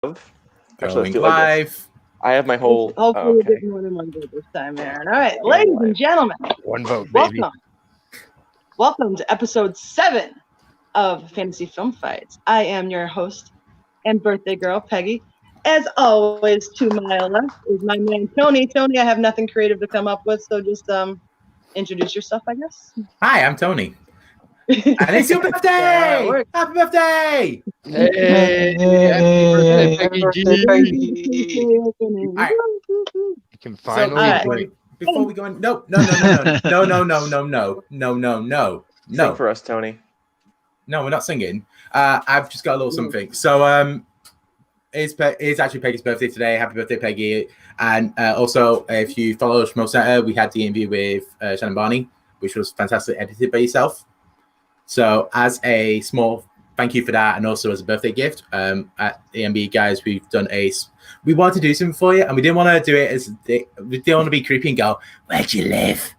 Actually, let's do it like this. I have my whole. Hopefully, we'll get more than one vote this time, Aaron. All right, ladies and gentlemen, one vote, baby. Welcome to episode 7 of Fantasy Film Fights. I am your host and birthday girl, Peggy. As always, to my left is my man Tony. Tony, I have nothing creative to come up with, so just introduce yourself, I guess. Hi, I'm Tony. And it's your birthday! Yeah, happy birthday! Hey, happy birthday, Peggy G! Right. You can finally before we go in, no. Sing for us, Tony. No, we're not singing. I've just got a little something. So, it's actually Peggy's birthday today. Happy birthday, Peggy! And also, if you follow us from Center, we had the interview with Shannon Barney, which was fantastically edited by yourself. So as a small thank you for that, and also as a birthday gift, at EMB guys, we wanted to do something for you, and we didn't want to do it we didn't want to be creepy and go, "Where'd you live?"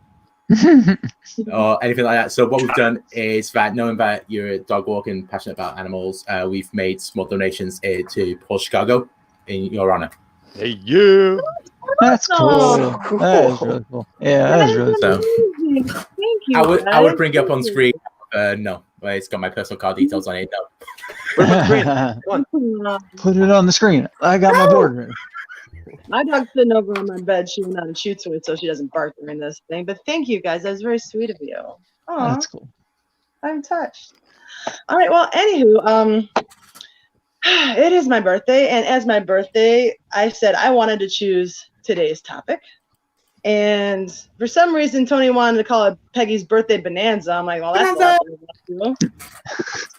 or anything like that. So what we've done is that, knowing that you're a dog walker and passionate about animals, we've made small donations to Paul Chicago in your honor. Hey, you. That's cool. That is really cool. Yeah, that is really cool. Thank you. I would bring it up on screen. No, it's got my personal card details on it. No. Put it on the screen. I got my board. My dog's sitting over on my bed. She went out and shoots with, so she doesn't bark during this thing. But thank you, guys. That was very sweet of you. Aww, that's cool. I'm touched. All right. Well, anywho, it is my birthday, and as my birthday, I said I wanted to choose today's topic. And for some reason, Tony wanted to call it Peggy's Birthday Bonanza. I'm like, well, that's awesome.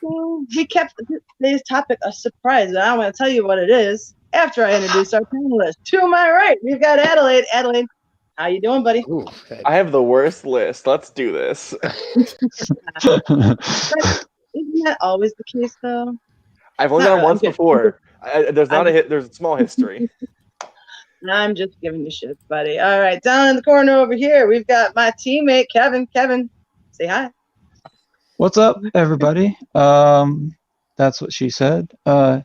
So he kept today's topic a surprise. And I want to tell you what it is after I introduce our panelists. To my right, we've got Adelaide. Adelaide, how you doing, buddy? Ooh, I have the worst list. Let's do this. Isn't that always the case, though? I've only done it once before. There's a small history. I'm just giving you shit, buddy. All right, down in the corner over here, we've got my teammate, Kevin. Kevin, say hi. What's up, everybody? That's what she said. I'm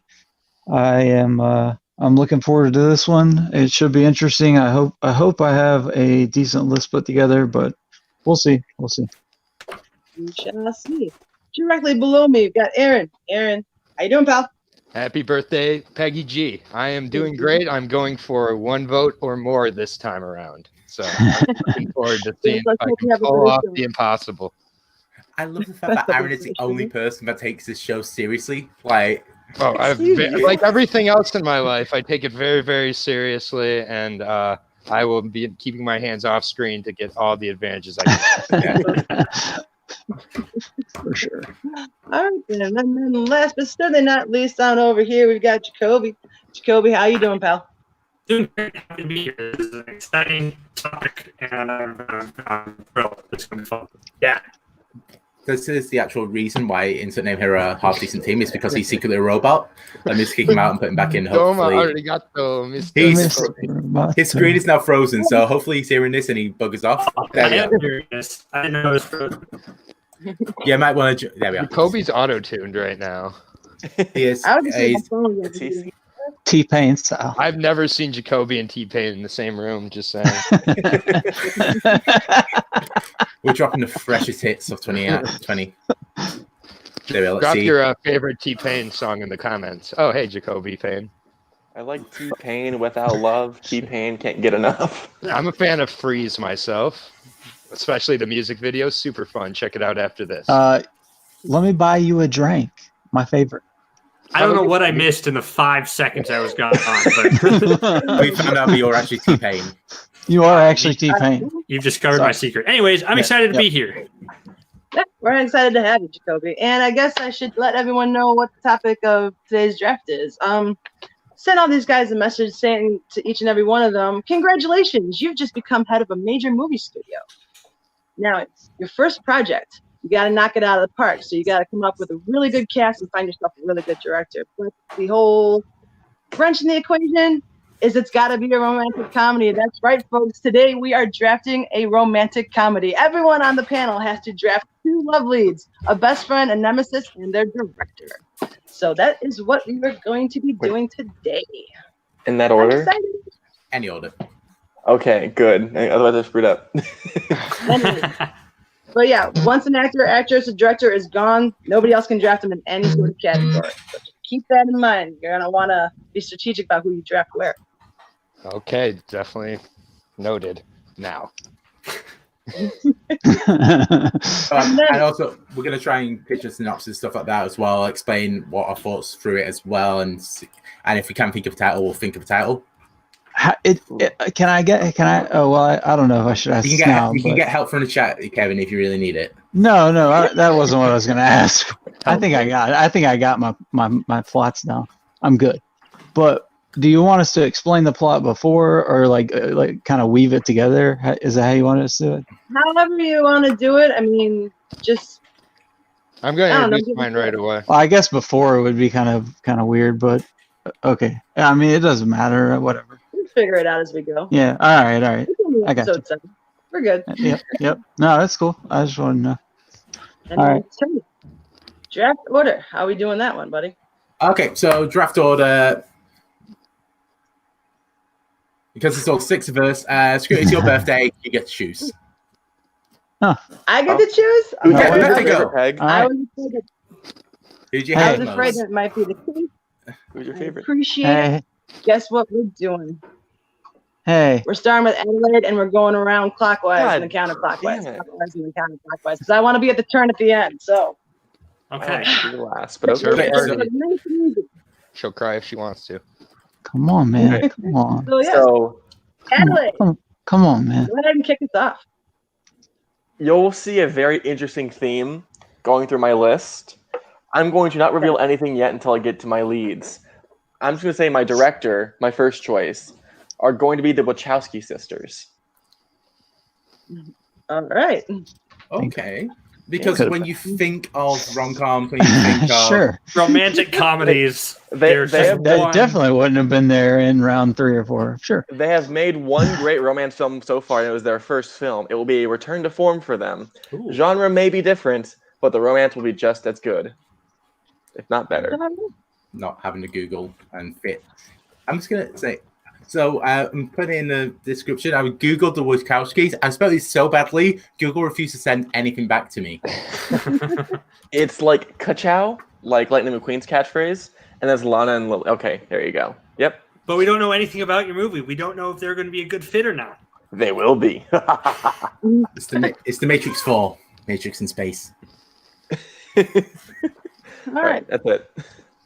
looking forward to this one. It should be interesting. I hope I have a decent list put together, but we'll see. We'll see. We shall see. Directly below me, we've got Aaron. Aaron, how you doing, pal? Happy birthday, Peggy G. I am doing great. I'm going for 1 vote or more this time around. So I'm looking forward to seeing if I can pull off the impossible. I love the fact that Aaron is the only person that takes this show seriously. Like everything else in my life, I take it very, very seriously, and I will be keeping my hands off screen to get all the advantages I can. For sure. All right, then. And then last but certainly not least, on over here, we've got Jacoby. Jacoby, how you doing, pal? Doing great. Happy to be here. This is an exciting topic, and I'm thrilled. It's going to be fun. Yeah. This is the actual reason why Insert Name Hero are a half-decent team. Is because he's secretly a robot. Let me just kick him out and put him back in. Hopefully, his screen is now frozen, so hopefully he's hearing this and he buggers off. I am hearing this. I didn't know it was frozen. Yeah, might want to. There we are. Kobe's auto-tuned right now. He is. T-Pain style. I've never seen Jacoby and T-Pain in the same room, just saying. We're dropping the freshest hits of 2020. There we are. Drop your favorite T-Pain song in the comments. Oh, hey, Jacoby Pain. I like T-Pain without love. T-Pain can't get enough. I'm a fan of Freeze myself, especially the music video. Super fun. Check it out after this. Let me buy you a drink. My favorite. I don't know what I missed in the 5 seconds I was gone. But we found out that you're actually T-Pain. You are actually T-Pain. You've discovered my secret. Anyways, I'm excited to be here. We're excited to have you, Jacoby. And I guess I should let everyone know what the topic of today's draft is. Send all these guys a message saying to each and every one of them, congratulations, you've just become head of a major movie studio. Now, it's your first project. You got to knock it out of the park. So you got to come up with a really good cast and find yourself a really good director. But the whole wrench in the equation is it's got to be a romantic comedy. That's right, folks. Today we are drafting a romantic comedy. Everyone on the panel has to draft two love leads, a best friend, a nemesis, and their director. So that is what we are going to be doing today. In that I'm order? excited. Any order. Okay, good. Otherwise I screwed up. Anyway. But yeah, once an actor, actress, or director is gone, nobody else can draft them in any sort of category. So just keep that in mind. You're gonna want to be strategic about who you draft where. Okay, definitely noted. Now. And also, we're going to try and pitch a synopsis, stuff like that as well. Explain what our thoughts through it as well, and if we can think of a title, we'll think of a title. Can I? Oh well, I don't know if I should ask You can get help from the chat, Kevin, if you really need it. No, that wasn't what I was going to ask. I think I got my plots down. I'm good. But do you want us to explain the plot before, or like kind of weave it together? Is that how you want us to do it? However you want to do it. I mean, just. I'm going to introduce mine right away. Well, I guess before it would be kind of weird, but okay. I mean, it doesn't matter. Whatever. We'll figure it out as we go. Yeah. All right. I got you. 7. We're good. Yep. No, that's cool. I just want to know. And All right. Draft order. How are we doing that one, buddy? Okay, so draft order. Because it's all 6 of us, screw it's your birthday, you get to choose. I get to choose? Who's Yeah, your birthday favorite, girl. Peg? I was afraid that, Who'd you I have was afraid most? that might be the case. Who's your I favorite? appreciate it. Hey, Guess what we're doing? hey. We're starting with Adelaide, and we're going around clockwise God and counterclockwise. damn it. Clockwise and counterclockwise. Because I want to be at the turn at the end. So. Okay. Oh, you're last, but Sure. okay. So- Nice and easy. She'll cry if she wants to. Come on, man. Come on. So yeah, So Adelaide, Come on, man. go ahead and kick us off. you'll see a very interesting theme going through my list. I'm going to not reveal anything yet until I get to my leads. I'm just going to say my director, my first choice, are going to be the Wachowski sisters. All right. Okay. Because Could've when you think of rom-coms, when you think of... Sure. Romantic comedies. They There's have just That one. definitely wouldn't have been there in round 3 or 4. Sure. They have made one great romance film so far, and it was their first film. It will be a return to form for them. Ooh. Genre may be different, but the romance will be just as good, if not better. Not having to Google and fit. I'm just going to say... So I'm putting in the description. I Googled the Wachowskis. I spelled it so badly, Google refused to send anything back to me. It's like ka-chow, like Lightning McQueen's catchphrase, and there's Lana and Lily. Okay, there you go. Yep, But we don't know anything about your movie. We don't know if they're going to be a good fit or not. they will be. It's the Matrix 4. Matrix in space. All All right. right, that's it.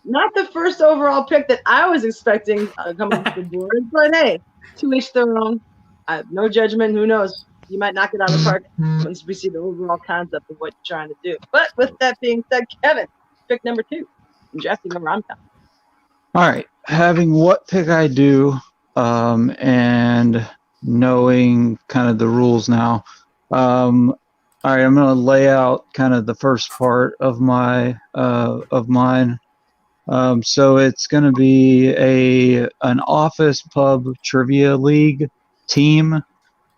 Not the first overall pick that I was expecting coming off the board, but hey, to each their own. No judgment. Who knows? You might knock it out of the park once we see the overall concept of what you're trying to do. But with that being said, Kevin, pick number 2. I'm drafting a rom-com. All right. Having what pick I do, and knowing kind of the rules now. All right, I'm going to lay out kind of the first part of my of mine. So it's going to be an office pub trivia league team.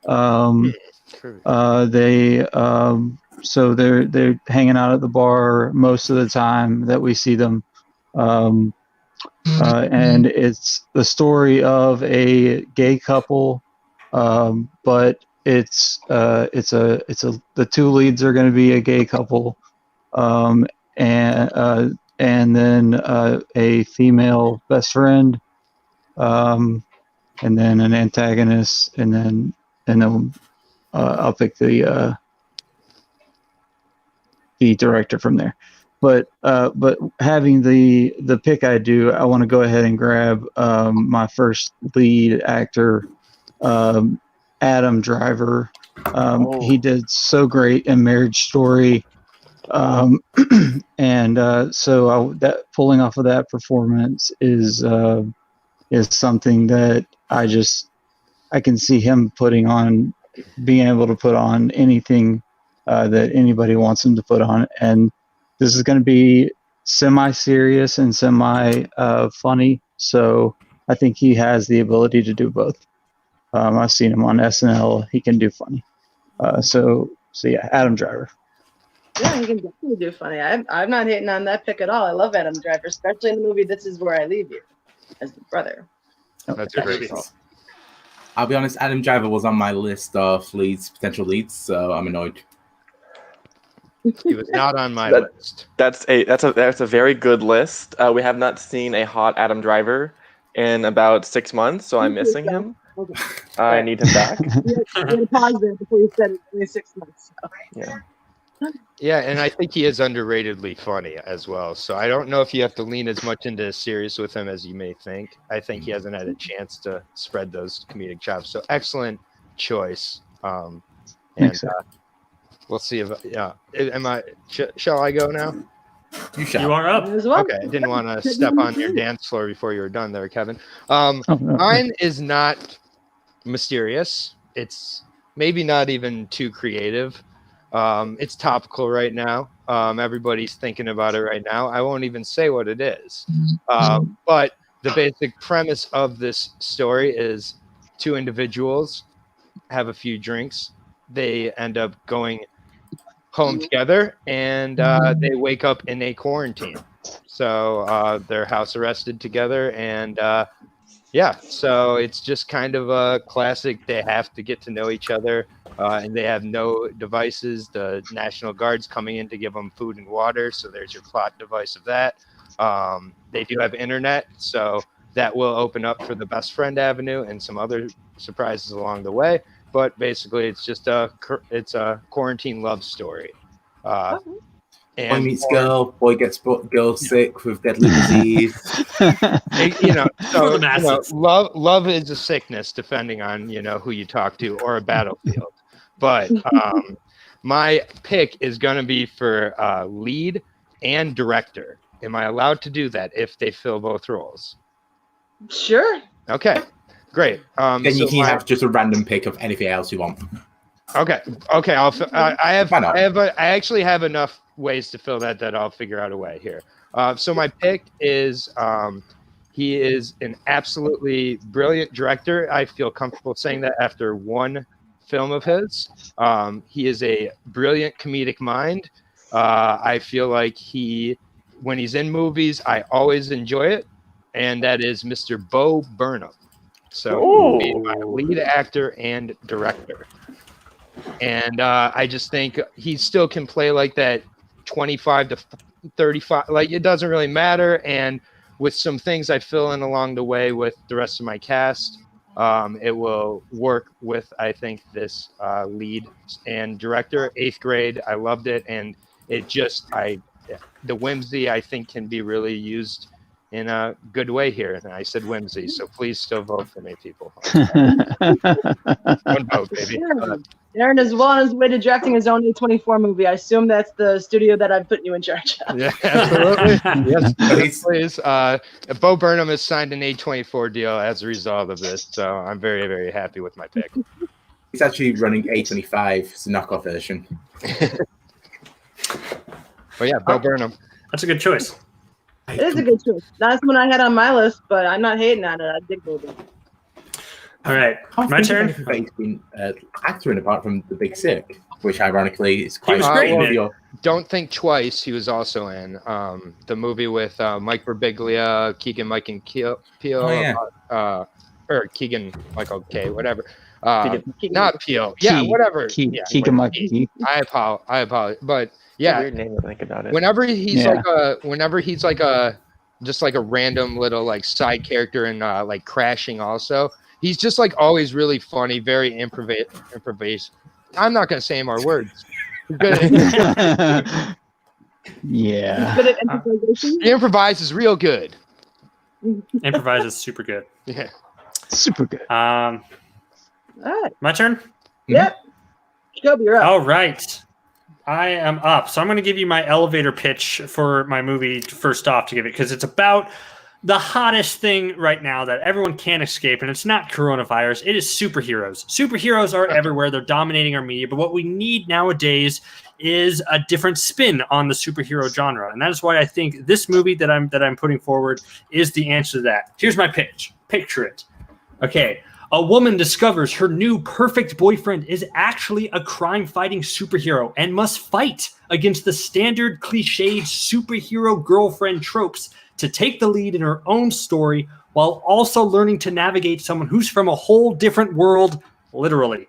So they're hanging out at the bar most of the time that we see them. And it's the story of a gay couple, but the 2 leads are going to be a gay couple, and then a female best friend, and then an antagonist, and then I'll pick the director from there. But having the pick I do, I want to go ahead and grab my first lead actor, Adam Driver. He did so great in Marriage Story. And so that pulling off of that performance is something that I can see him being able to put on anything that anybody wants him to put on. And this is going to be semi-serious and semi-funny. So I think he has the ability to do both. I've seen him on SNL. He can do funny. So yeah, Adam Driver. Yeah, he can definitely do funny. I'm not hating on that pick at all. I love Adam Driver, especially in the movie This Is Where I Leave You as the brother. That's a great call. I'll be honest, Adam Driver was on my list of potential leads, so I'm annoyed. He was not on my list. That's a very good list. We have not seen a hot Adam Driver in about 6 months, so I'm missing him. Okay. I need him back. You had to pause there before you said it. Only 6 months. So. Yeah. Yeah, and I think he is underratedly funny as well. So I don't know if you have to lean as much into serious with him as you may think. I think he hasn't had a chance to spread those comedic chops. So excellent choice. And we'll see if shall I go now? You shall. You are up. As well. Okay, I didn't want to step on your dance floor before you were done there, Kevin. Mine is not mysterious. It's maybe not even too creative. It's topical right now. Everybody's thinking about it right now. I won't even say what it is. But the basic premise of this story is two individuals have a few drinks. They end up going home together, and they wake up in a quarantine. So they're house arrested together, and so it's just kind of a classic. They have to get to know each other, and they have no devices. The National Guard's coming in to give them food and water, so there's your plot device of that. They do have internet, so that will open up for the best friend avenue and some other surprises along the way. But basically, it's just a quarantine love story. Boy meets girl, boy gets girl sick with deadly disease. Love is a sickness, depending on who you talk to, or a battlefield. But my pick is going to be for lead and director. Am I allowed to do that if they fill both roles? Sure. Okay. Great. Then you can have just a random pick of anything else you want. Okay. I actually have enough ways to fill that I'll figure out a way here. So my pick is he is an absolutely brilliant director. I feel comfortable saying that after one film of his. He is a brilliant comedic mind. I feel like when he's in movies, I always enjoy it, and that is Mr. Bo Burnham. So he's my lead actor and director. And I just think he still can play like that 25 to 35. Like, it doesn't really matter. And with some things I fill in along the way with the rest of my cast, it will work with, I think, this lead and director. 8th grade, I loved it. And it just, the whimsy, I think, can be really used in a good way here. And I said whimsy, so please still vote for me, people. One vote, baby. Aaron is well on his way to drafting his own A24 movie. I assume that's the studio that I'm putting you in charge of. Yeah, absolutely. Yes, please. Bo Burnham has signed an A24 deal as a result of this, so I'm very, very happy with my pick. He's actually running A25. It's a knockoff version. But yeah, Bo Burnham. That's a good choice. It is a good choice. That's one I had on my list, but I'm not hating on it. I dig Bo Burnham. All right, my turn. He's been acting apart from The Big Sick, which ironically is quite great. Don't Think Twice. He was also in the movie with Mike Birbiglia, Keegan Michael Peel, or Keegan Michael K, whatever. Not Peel. Yeah, whatever. Keegan Michael. I apologize, but yeah. Weird name to think about it. Whenever he's like a just like a random little like side character in like Crashing also. He's just like always really funny, very improvised. I'm not gonna say any more words. Yeah. Good at improvisation. He improvises real good. Improvise is super good. Yeah. Super good. All right. My turn? Yep. Jacoby, you're up. All right. I am up. So I'm going to give you my elevator pitch for my movie first off to give it, because it's about the hottest thing right now that everyone can't escape, and it's not coronavirus. It is superheroes. Superheroes are everywhere. They're dominating our media, but what we need nowadays is a different spin on the superhero genre, and that is why I think this movie that I'm putting forward is the answer to that. Here's my pitch. Picture it. Okay. A woman discovers her new perfect boyfriend is actually a crime-fighting superhero and must fight against the standard cliched superhero girlfriend tropes to take the lead in her own story while also learning to navigate someone who's from a whole different world, literally.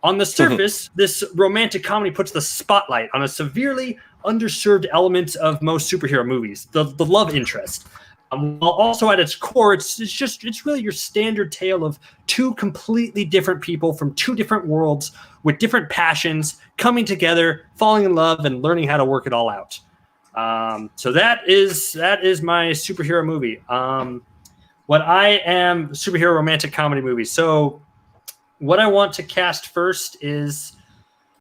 On the surface, this romantic comedy puts the spotlight on a severely underserved element of most superhero movies, the love interest. While also at its core, it's really your standard tale of two completely different people from two different worlds with different passions coming together, falling in love, and learning how to work it all out. So that is my superhero movie. What I am superhero romantic comedy movies. So what I want to cast first is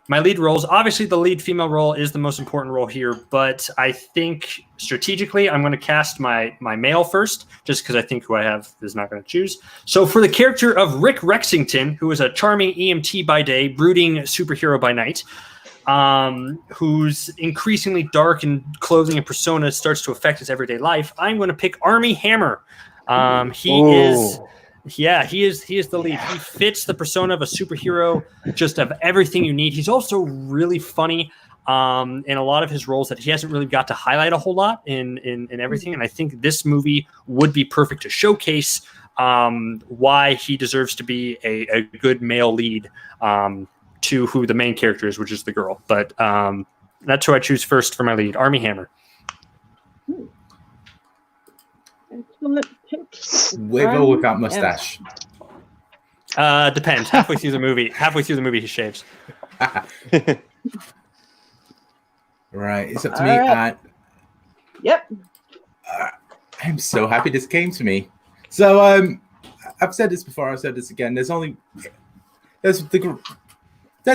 my lead roles. Obviously, the lead female role is the most important role here, but I think strategically, I'm going to cast my male first, just because I think who I have is not going to choose. So for the character of Rick Rexington, who is a charming EMT by day, brooding superhero by night, whose increasingly dark and clothing and persona starts to affect his everyday life, I'm going to pick Armie Hammer. He is the lead. He fits the persona of a superhero, just of everything you need. He's also really funny in a lot of his roles that he hasn't really got to highlight a whole lot in everything. And I think this movie would be perfect to showcase why he deserves to be a good male lead to who the main character is, which is the girl. But that's who I choose first for my lead, Armie Hammer. Excellent pick. With or without mustache? Depends. Halfway through the movie, he shaves. Right, it's up to me. Right. Yep. I'm so happy this came to me. So I've said this before. I've said this again. There's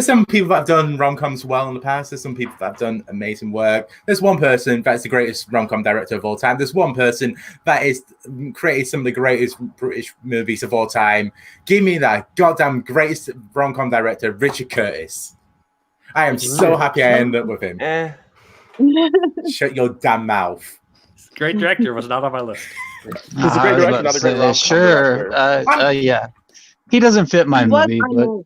some people that have done rom-coms well in the past. There's some people that have done amazing work. There's one person that's the greatest rom-com director of all time. There's one person that is created some of the greatest British movies of all time. Give me that goddamn greatest rom-com director, Richard Curtis. I am so happy I ended up with him. Shut your damn mouth. Great director was not on my list. He's a great director, not a great rom-com sure. Yeah. He doesn't fit my movie, but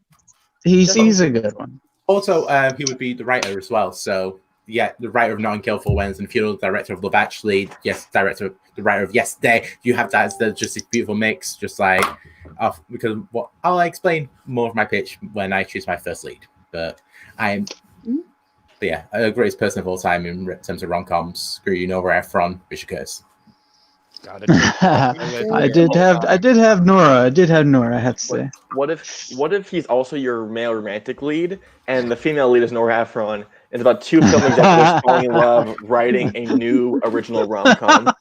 he's a good one. Also, he would be the writer as well. So, yeah, the writer of Notting Hill for Wednesday and Funeral, director of Love Actually, the writer of Yesterday. You have that as just this beautiful mix, just like because I'll explain more of my pitch when I choose my first lead. But yeah, a greatest person of all time in terms of rom-coms. Screw you, Nora Ephron, Richard Curtis. I did have Nora. I have to say. What if he's also your male romantic lead and the female lead is Nora Ephron? It's about two film executives falling in love, writing a new original rom-com.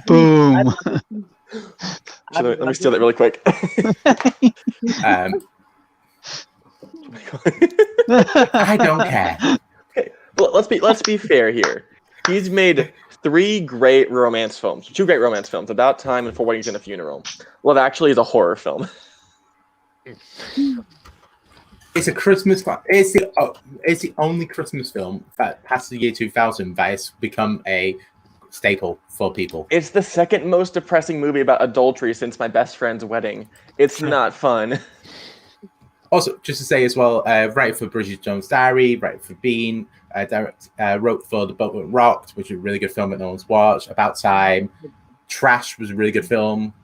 Boom. So let me steal that really quick. I don't care. Okay, well, let's be fair here. He's made two great romance films, About Time and For Weddings and a Funeral. Love Actually is a horror film. It's a Christmas film. It's the only Christmas film that past the year 2000 that has become a staple for people. It's the second most depressing movie about adultery since My Best Friend's Wedding. It's not fun. Also, just to say as well, writer for Bridget Jones' Diary, writer for Bean, wrote for The Boat That Rocked, which is a really good film that no one's watched. About Time, Trash was a really good film.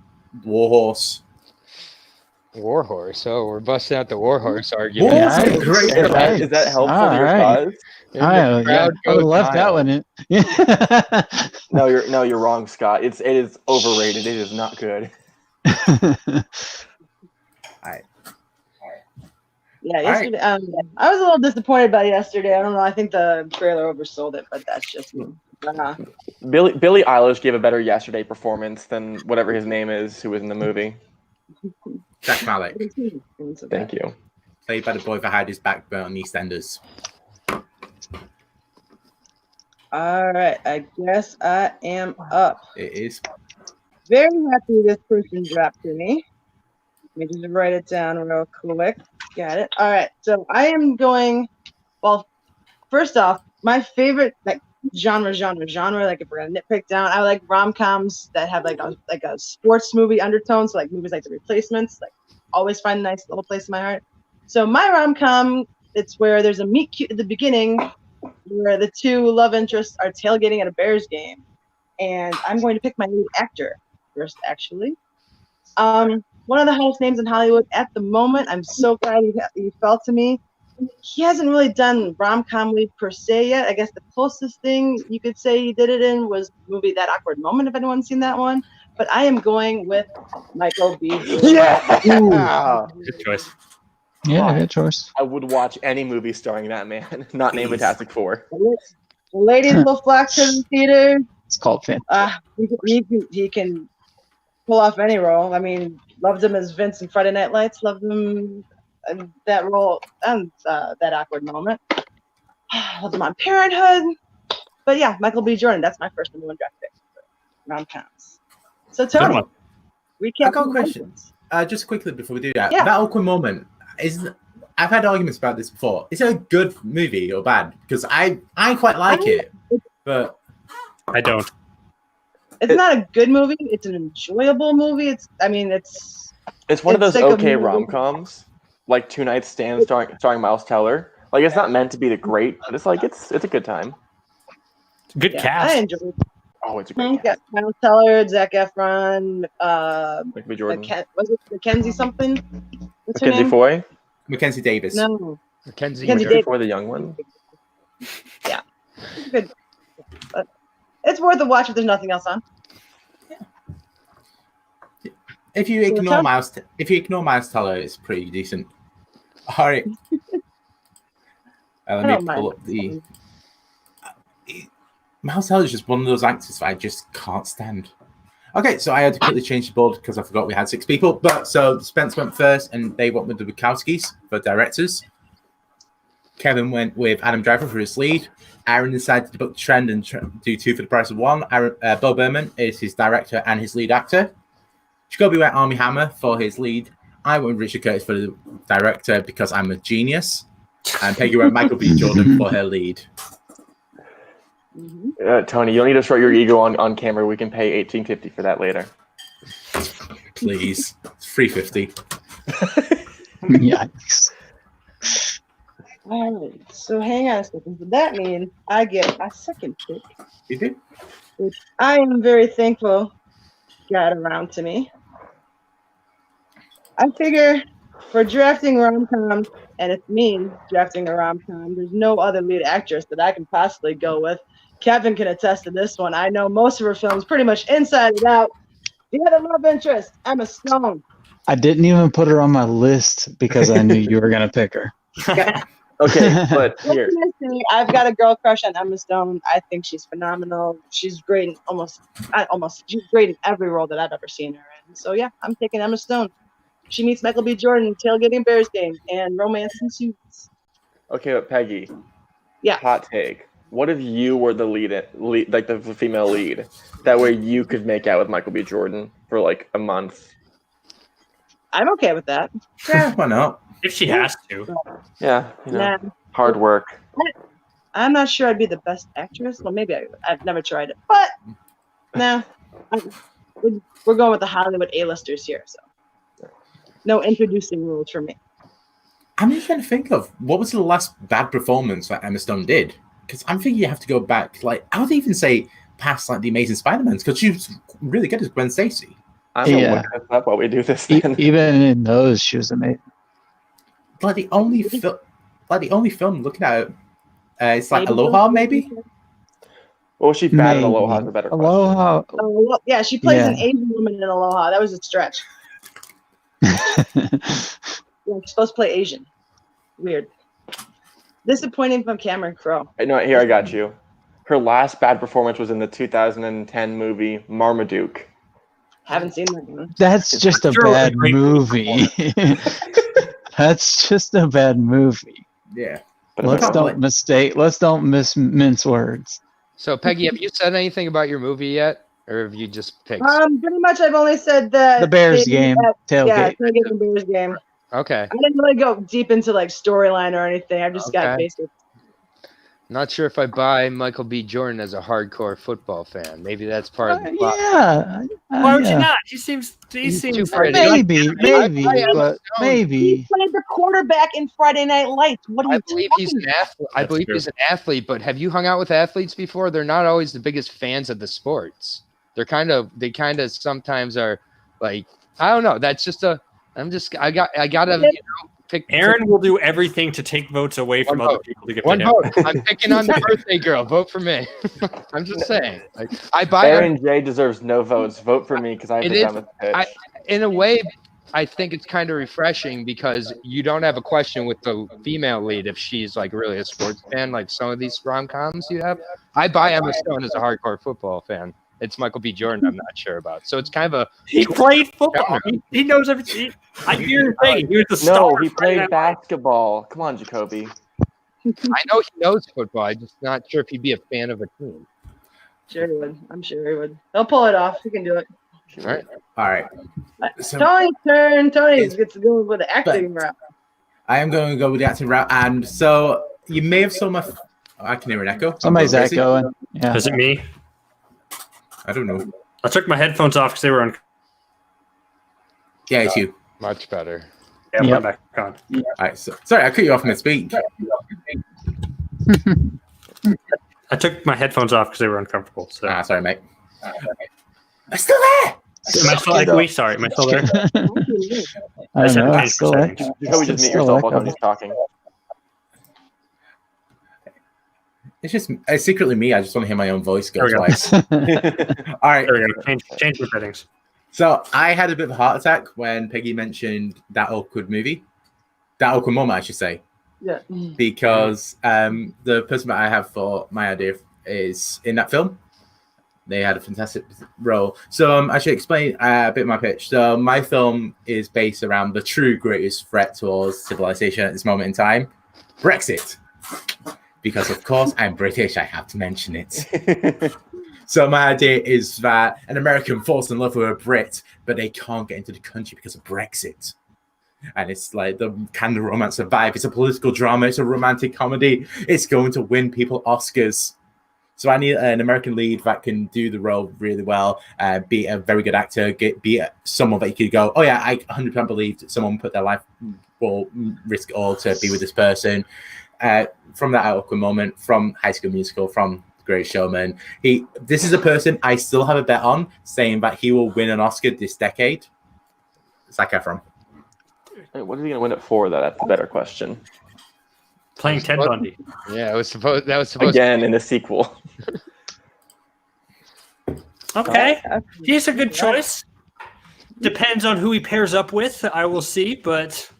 Warhorse. Warhorse. Oh, we're busting out the Warhorse argument. Warhorse, great. Is that helpful to your cause? I left that one in. No, you're wrong, Scott. It is overrated. It is not good. Yeah, yesterday. I was a little disappointed by yesterday. I don't know. I think the trailer oversold it, but that's just me. Billie Eilish gave a better Yesterday performance than whatever his name is who was in the movie. Jack Malik. Thank you. Played by the boy that had his backbone on EastEnders. All right, I guess I am up. It is. Very happy this person dropped to me. Let me just write it down real quick. Got it. All right, so I am going. Well, first off, my favorite, like genre. Like if we're gonna nitpick down, I like rom-coms that have like a sports movie undertone. So like movies like The Replacements, like always find a nice little place in my heart. So my rom-com, it's where there's a meet cute at the beginning, where the two love interests are tailgating at a Bears game, and I'm going to pick my lead actor first, actually. One of the hottest names in Hollywood at the moment. I'm so glad you fell to me. He hasn't really done rom-com lead per se yet. I guess the closest thing you could say he did it in was the movie That Awkward Moment, if anyone's seen that one. But I am going with Michael B. Yeah! Good choice. Yeah, good choice. I would watch any movie starring that man, not named Fantastic Four. The ladies will flock to the theater. It's called Fan. He can pull off any role. I mean, loved him as Vince in Friday Night Lights. Loved him in that role and That Awkward Moment. Loved him on Parenthood. But yeah, Michael B. Jordan. That's my first number 1 draft pick for rom-coms. So Tony, recap. I got a question. Just quickly before we do that. Yeah. That Awkward Moment is. I've had arguments about this before. Is it a good movie or bad? Because I quite like it, but I don't. It's not a good movie. It's an enjoyable movie. It's one of those like okay rom-coms, like Two Night Stand starring Miles Teller. Like it's not meant to be the great, but it's like it's a good time. Good cast. I enjoy it. Oh, it's a great cast. Miles Teller, Zac Efron, Michael B. Jordan. was it Mackenzie something? What's her Mackenzie name? Foy. Mackenzie Davis. No. Mackenzie Davis. Foy, the young one. Yeah. It's good. But it's worth a watch if there's nothing else on. If you ignore Miles Teller, it's pretty decent. All right. Let me pull up the. Miles Teller is just one of those actors that I just can't stand. Okay, so I had to quickly change the board because I forgot we had 6 people. But so Spence went first, and they went with the Wachowskis for directors. Kevin went with Adam Driver for his lead. Aaron decided to book the trend and do 2 for the price of 1. Bo Burnham is his director and his lead actor. Jacoby went Armie Hammer for his lead. I went Richard Curtis for the director because I'm a genius. And Peggy went Michael B. Jordan for her lead. Tony, you don't need to show your ego on camera. We can pay $18.50 for that later. Please. It's $3.50. Yikes. All right. So hang on a second. Does that mean I get my second pick? You do? Which I am very thankful got around to me. I figure for drafting rom-com, and it's me drafting a rom-com, there's no other lead actress that I can possibly go with. Kevin can attest to this one. I know most of her films pretty much inside and out. The other love interest, Emma Stone. I didn't even put her on my list because I knew you were going to pick her. Okay, but here. I've got a girl crush on Emma Stone. I think she's phenomenal. She's great in she's great in every role that I've ever seen her in. So yeah, I'm taking Emma Stone. She meets Michael B. Jordan, tailgating Bears game, and romance ensues. Okay, but Peggy. Yeah. Hot take. What if you were the lead, like the female lead? That way you could make out with Michael B. Jordan for like a month. I'm okay with that. Yeah, why not? If she has to. Yeah, hard work. I'm not sure I'd be the best actress. Well, maybe I've never tried it, but nah. We're going with the Hollywood A-listers here, so no introducing rules for me. I'm just trying to think of what was the last bad performance that Emma Stone did. Because I'm thinking you have to go back, like, I would even say past, like, The Amazing Spider-Man, because she was really good as Gwen Stacy. I'm going to look this up while we do this. Even in those, she was amazing. Like, the only film looking at it, it's like Aloha, maybe? Well, she bad in Aloha is a better question. Aloha. Yeah, she plays an Asian woman in Aloha. That was a stretch. She's supposed to play Asian. Weird. Disappointing from Cameron Crowe. No, here I got you. Her last bad performance was in the 2010 movie Marmaduke. Haven't seen that one. That's just a bad movie. That's just a bad movie. Yeah. But Let's don't mince words. So, Peggy, have you said anything about your movie yet? Or have you just picked? Pretty much I've only said that. The Bears game. Tailgate. Yeah, tailgate the Bears game. Okay. I didn't really go deep into like storyline or anything. I just got basic. Not sure if I buy Michael B. Jordan as a hardcore football fan. Maybe that's part of the plot. Yeah. Why would you yeah. not? He seems too pretty. Maybe, but He maybe. played the quarterback in Friday Night Lights. What are you I believe he's talking an athlete. I That's believe true. he's an athlete, but have you hung out with athletes before? They're not always the biggest fans of the sports. They kind of sometimes are like, I don't know. That's just I gotta pick. Aaron will do everything to take votes away from One other vote. people to get One to him. vote. I'm picking on the birthday girl. Vote for me. I'm just saying. Like, I buy Aaron J deserves no votes. Vote for me because I have It the is- dumbest pitch. in a way, I think it's kind of refreshing because you don't have a question with the female lead if she's like really a sports fan, like some of these rom-coms you have. I buy Emma Stone as a hardcore football fan. It's Michael B. Jordan I'm not sure about. So it's kind of a He played football. He knows everything. I hear saying he was the star. No, he of Friday played Night basketball. Come on, Jacoby. I know he knows football. I'm just not sure if he'd be a fan of a team. Sure he would. I'm sure he would. He'll pull it off. He can do it. All right. So Tony's turn. Tony gets to go with the acting route. I am going to go with the acting route. And so you may have saw my. I can hear an echo. Somebody's Crazy. echoing. Yeah. Is it me? I don't know. I took my headphones off because they were on. Yeah, it's you. Much better. Yeah, Yep. I'm back on. All right. So, sorry, I cut you off mid-speak. I took my headphones off because they were uncomfortable. So. Sorry, mate. I'm still there. Am I still echoey? Sorry, am I still there? I don't know. I It's still, said it's Jacoby, just mute still yourself while echoing. Tony's talking. It's just secretly me. I just want to hear my own voice go There we go. twice. All right. There we go. Change the settings. So I had a bit of a heart attack when Peggy mentioned that awkward movie. That awkward moment, I should say. Yeah. Because the person that I have for my idea is in that film. They had a fantastic role. So I should explain a bit of my pitch. So my film is based around the true greatest threat towards civilization at this moment in time, Brexit. Because, of course, I'm British. I have to mention it. So my idea is that an American falls in love with a Brit, but they can't get into the country because of Brexit. And it's like the kind of romance survive. It's a political drama. It's a romantic comedy. It's going to win people Oscars. So I need an American lead that can do the role really well, be a very good actor, be someone that you could go, oh yeah, I 100% believe that someone put their life will risk it all to be with this person. From that awkward moment, from High School Musical, from The Greatest Showman, this is a person I still have a bet on, saying that he will win an Oscar this decade. Zac Efron. Wait, what is he going to win it for? That's a better question. Playing Ted Bundy. Yeah, that was supposed Again, in a sequel. Okay, he's a good choice. Depends on who he pairs up with. I will see, but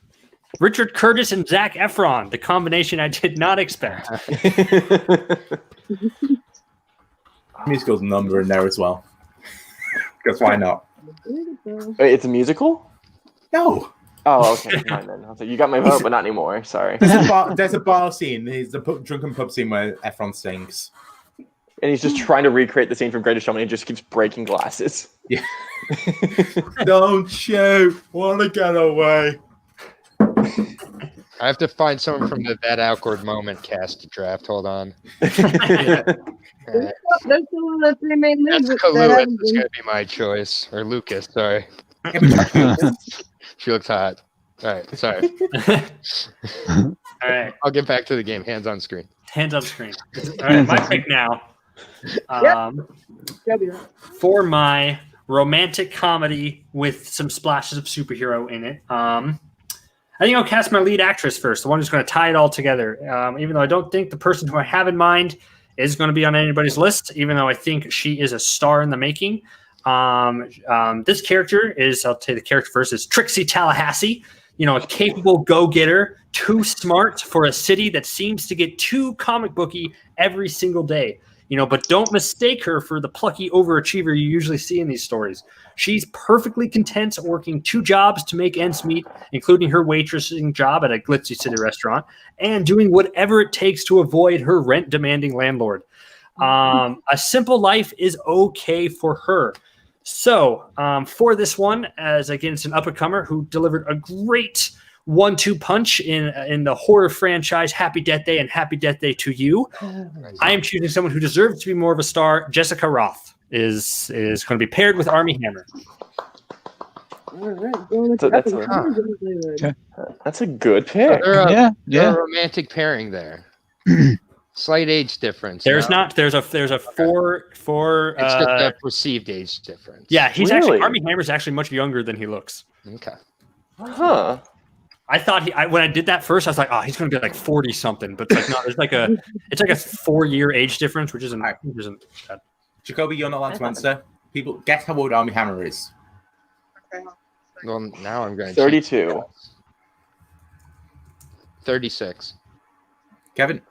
Richard Curtis and Zac Efron, the combination I did not expect. Musical's number in there as well. Because why not? Wait, it's a musical? No. Oh, okay. Fine then. I was like, you got my vote, but not anymore. Sorry. There's a bar scene. There's the drunken pub scene where Efron sings. And he's just trying to recreate the scene from Greatest Showman and he just keeps breaking glasses. Yeah. Don't you want to get away? I have to find someone from that awkward moment cast to draft. Hold on. There's still the three main leads. That's Kahlua. It's going to be my choice. Or Lucas, sorry. She looks hot. All right, sorry. All right, I'll get back to the game. Hands on screen. hands on screen. All right, my pick now. For my romantic comedy with some splashes of superhero in it. I think I'll cast my lead actress first, the one who's going to tie it all together. Even though I don't think the person who I have in mind is going to be on anybody's list, even though I think she is a star in the making. This character is, I'll tell you the character first, is Trixie Tallahassee. You know, a capable go-getter, too smart for a city that seems to get too comic booky every single day. You know, but don't mistake her for the plucky overachiever you usually see in these stories. She's perfectly content working 2 jobs to make ends meet, including her waitressing job at a glitzy city restaurant, and doing whatever it takes to avoid her rent-demanding landlord. A simple life is okay for her. So for this one, as again, it's an up-and-comer who delivered a great 1-2 punch in the horror franchise Happy Death Day and Happy Death Day to You. I am choosing someone who deserves to be more of a star. Jessica Roth is going to be paired with Armie Hammer. All right. That's a good pick. They're a romantic pairing there. Slight age difference. There's a four. It's just a perceived age difference. Yeah, he's Really? actually Armie Hammer's actually much younger than he looks. Okay. Huh. I thought when I did that first, I was like, oh, he's going to be like 40 something, but it's like no, it's like a 4-year age difference, which isn't bad. Jacoby, you're not allowed to answer. People, guess how old Armie Hammer is. Well, now I'm going to 32. 36. Kevin?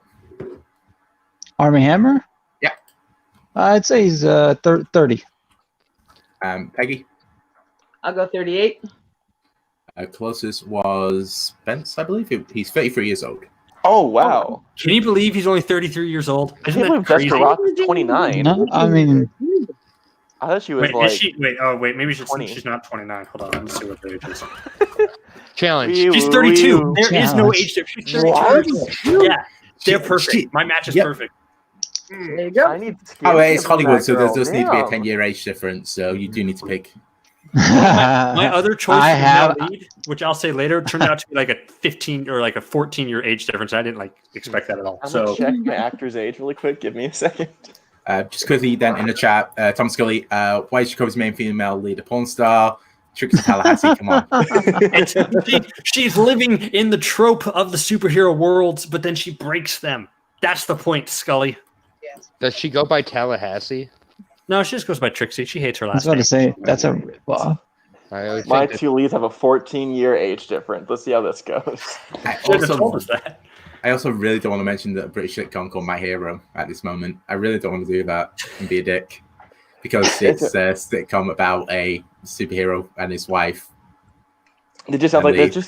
Armie Hammer? Yeah. I'd say he's 30. Peggy? I'll go 38. Closest was Spence, I believe. He's 33 years old. Oh, wow. Can you believe he's only 33 years old? I Isn't can't that believe crazy? Jessica Roth is 29. No, I mean, I thought she was Wait, like. is she? Wait, maybe she's 20. She's not 29. Hold on, let me see what her age is. Challenge. She's 32. There is no age difference. She's 32. What? Yeah, they're perfect. My match is perfect. There you go. I need to Oh, it's Hollywood, so there girl. does need to be a Damn. 10-year age difference, so you do need to pick. My other choice I for have- male lead, which I'll say later, turned out to be like a 15 or like a 14-year age difference. I didn't expect that at all. I'm So gonna check my actor's age really quick. Give me a second. Just quickly then in the chat, Tom Scully, why is Jacoby's main female lead a porn star? Trixie Tallahassee, come on. she's living in the trope of the superhero worlds, but then she breaks them. That's the point, Scully. Does she go by Tallahassee? No, she just goes by Trixie. She hates her I was last about name. to say that's a rip-off. I always My think that- two leads have a 14-year age difference. Let's see how this goes. Shouldn't have told us that. I also really don't want to mention that British sitcom called My Hero at this moment. I really don't want to do that and be a dick. Because it's a sitcom about a superhero and his wife. It just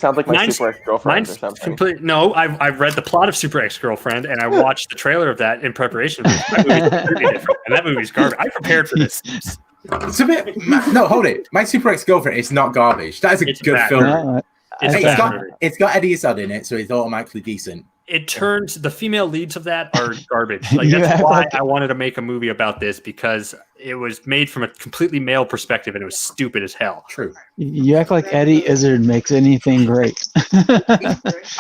sounds like my super ex-girlfriend or something. No, I've read the plot of Super Ex-Girlfriend, and I watched the trailer of that in preparation. That movie's completely different, and that movie's garbage. I prepared for this. It's a bit. No, hold it. My Super Ex-Girlfriend is not garbage. That is a It's good bad. film. No, It's Hey, bad. it's got Eddie Izzard in it, so it's automatically decent. It turns the female leads of that are garbage. Like You that's act why like- I wanted to make a movie about this, because it was made from a completely male perspective and it was stupid as hell. True. you act like Eddie Izzard makes anything great.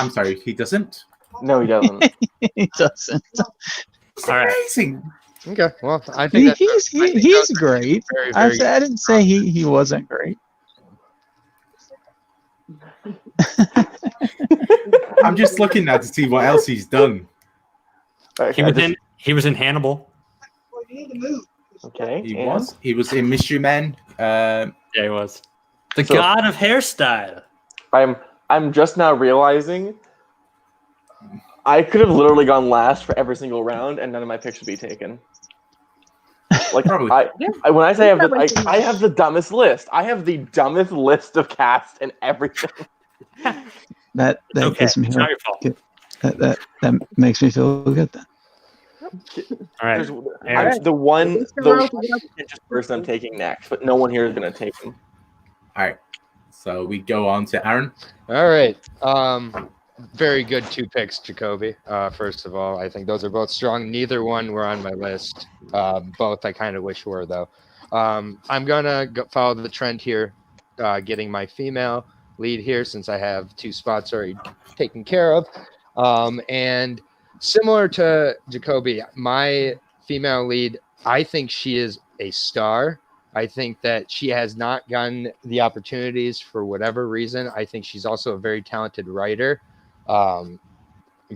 I'm sorry, he doesn't. No, he doesn't. He doesn't. It's All right. amazing. Okay, well, I think He's great. very, I very didn't say he wasn't great. I'm just looking now to see what else he's done. Okay, He was in Hannibal. okay. He was in Mystery Men. Yeah, he was. The So- god of hairstyle. I'm just now realizing I could have literally gone last for every single round, and none of my picks would be taken. Like Probably. when I say I have the dumbest list. I have the dumbest list of cast and everything. That Okay, gives me it's not your fault. that makes me feel good then. All right. I'm the one person I'm taking next, but no one here is going to take him. All right. So we go on to Aaron. All right. Very good 2 picks, Jacoby. First of all, I think those are both strong. Neither one were on my list. Both I kind of wish were, though. I'm going to follow the trend here, getting my female lead here since I have 2 spots already taken care of. And similar to Jacoby, my female lead, I think she is a star. I think that she has not gotten the opportunities for whatever reason. I think she's also a very talented writer.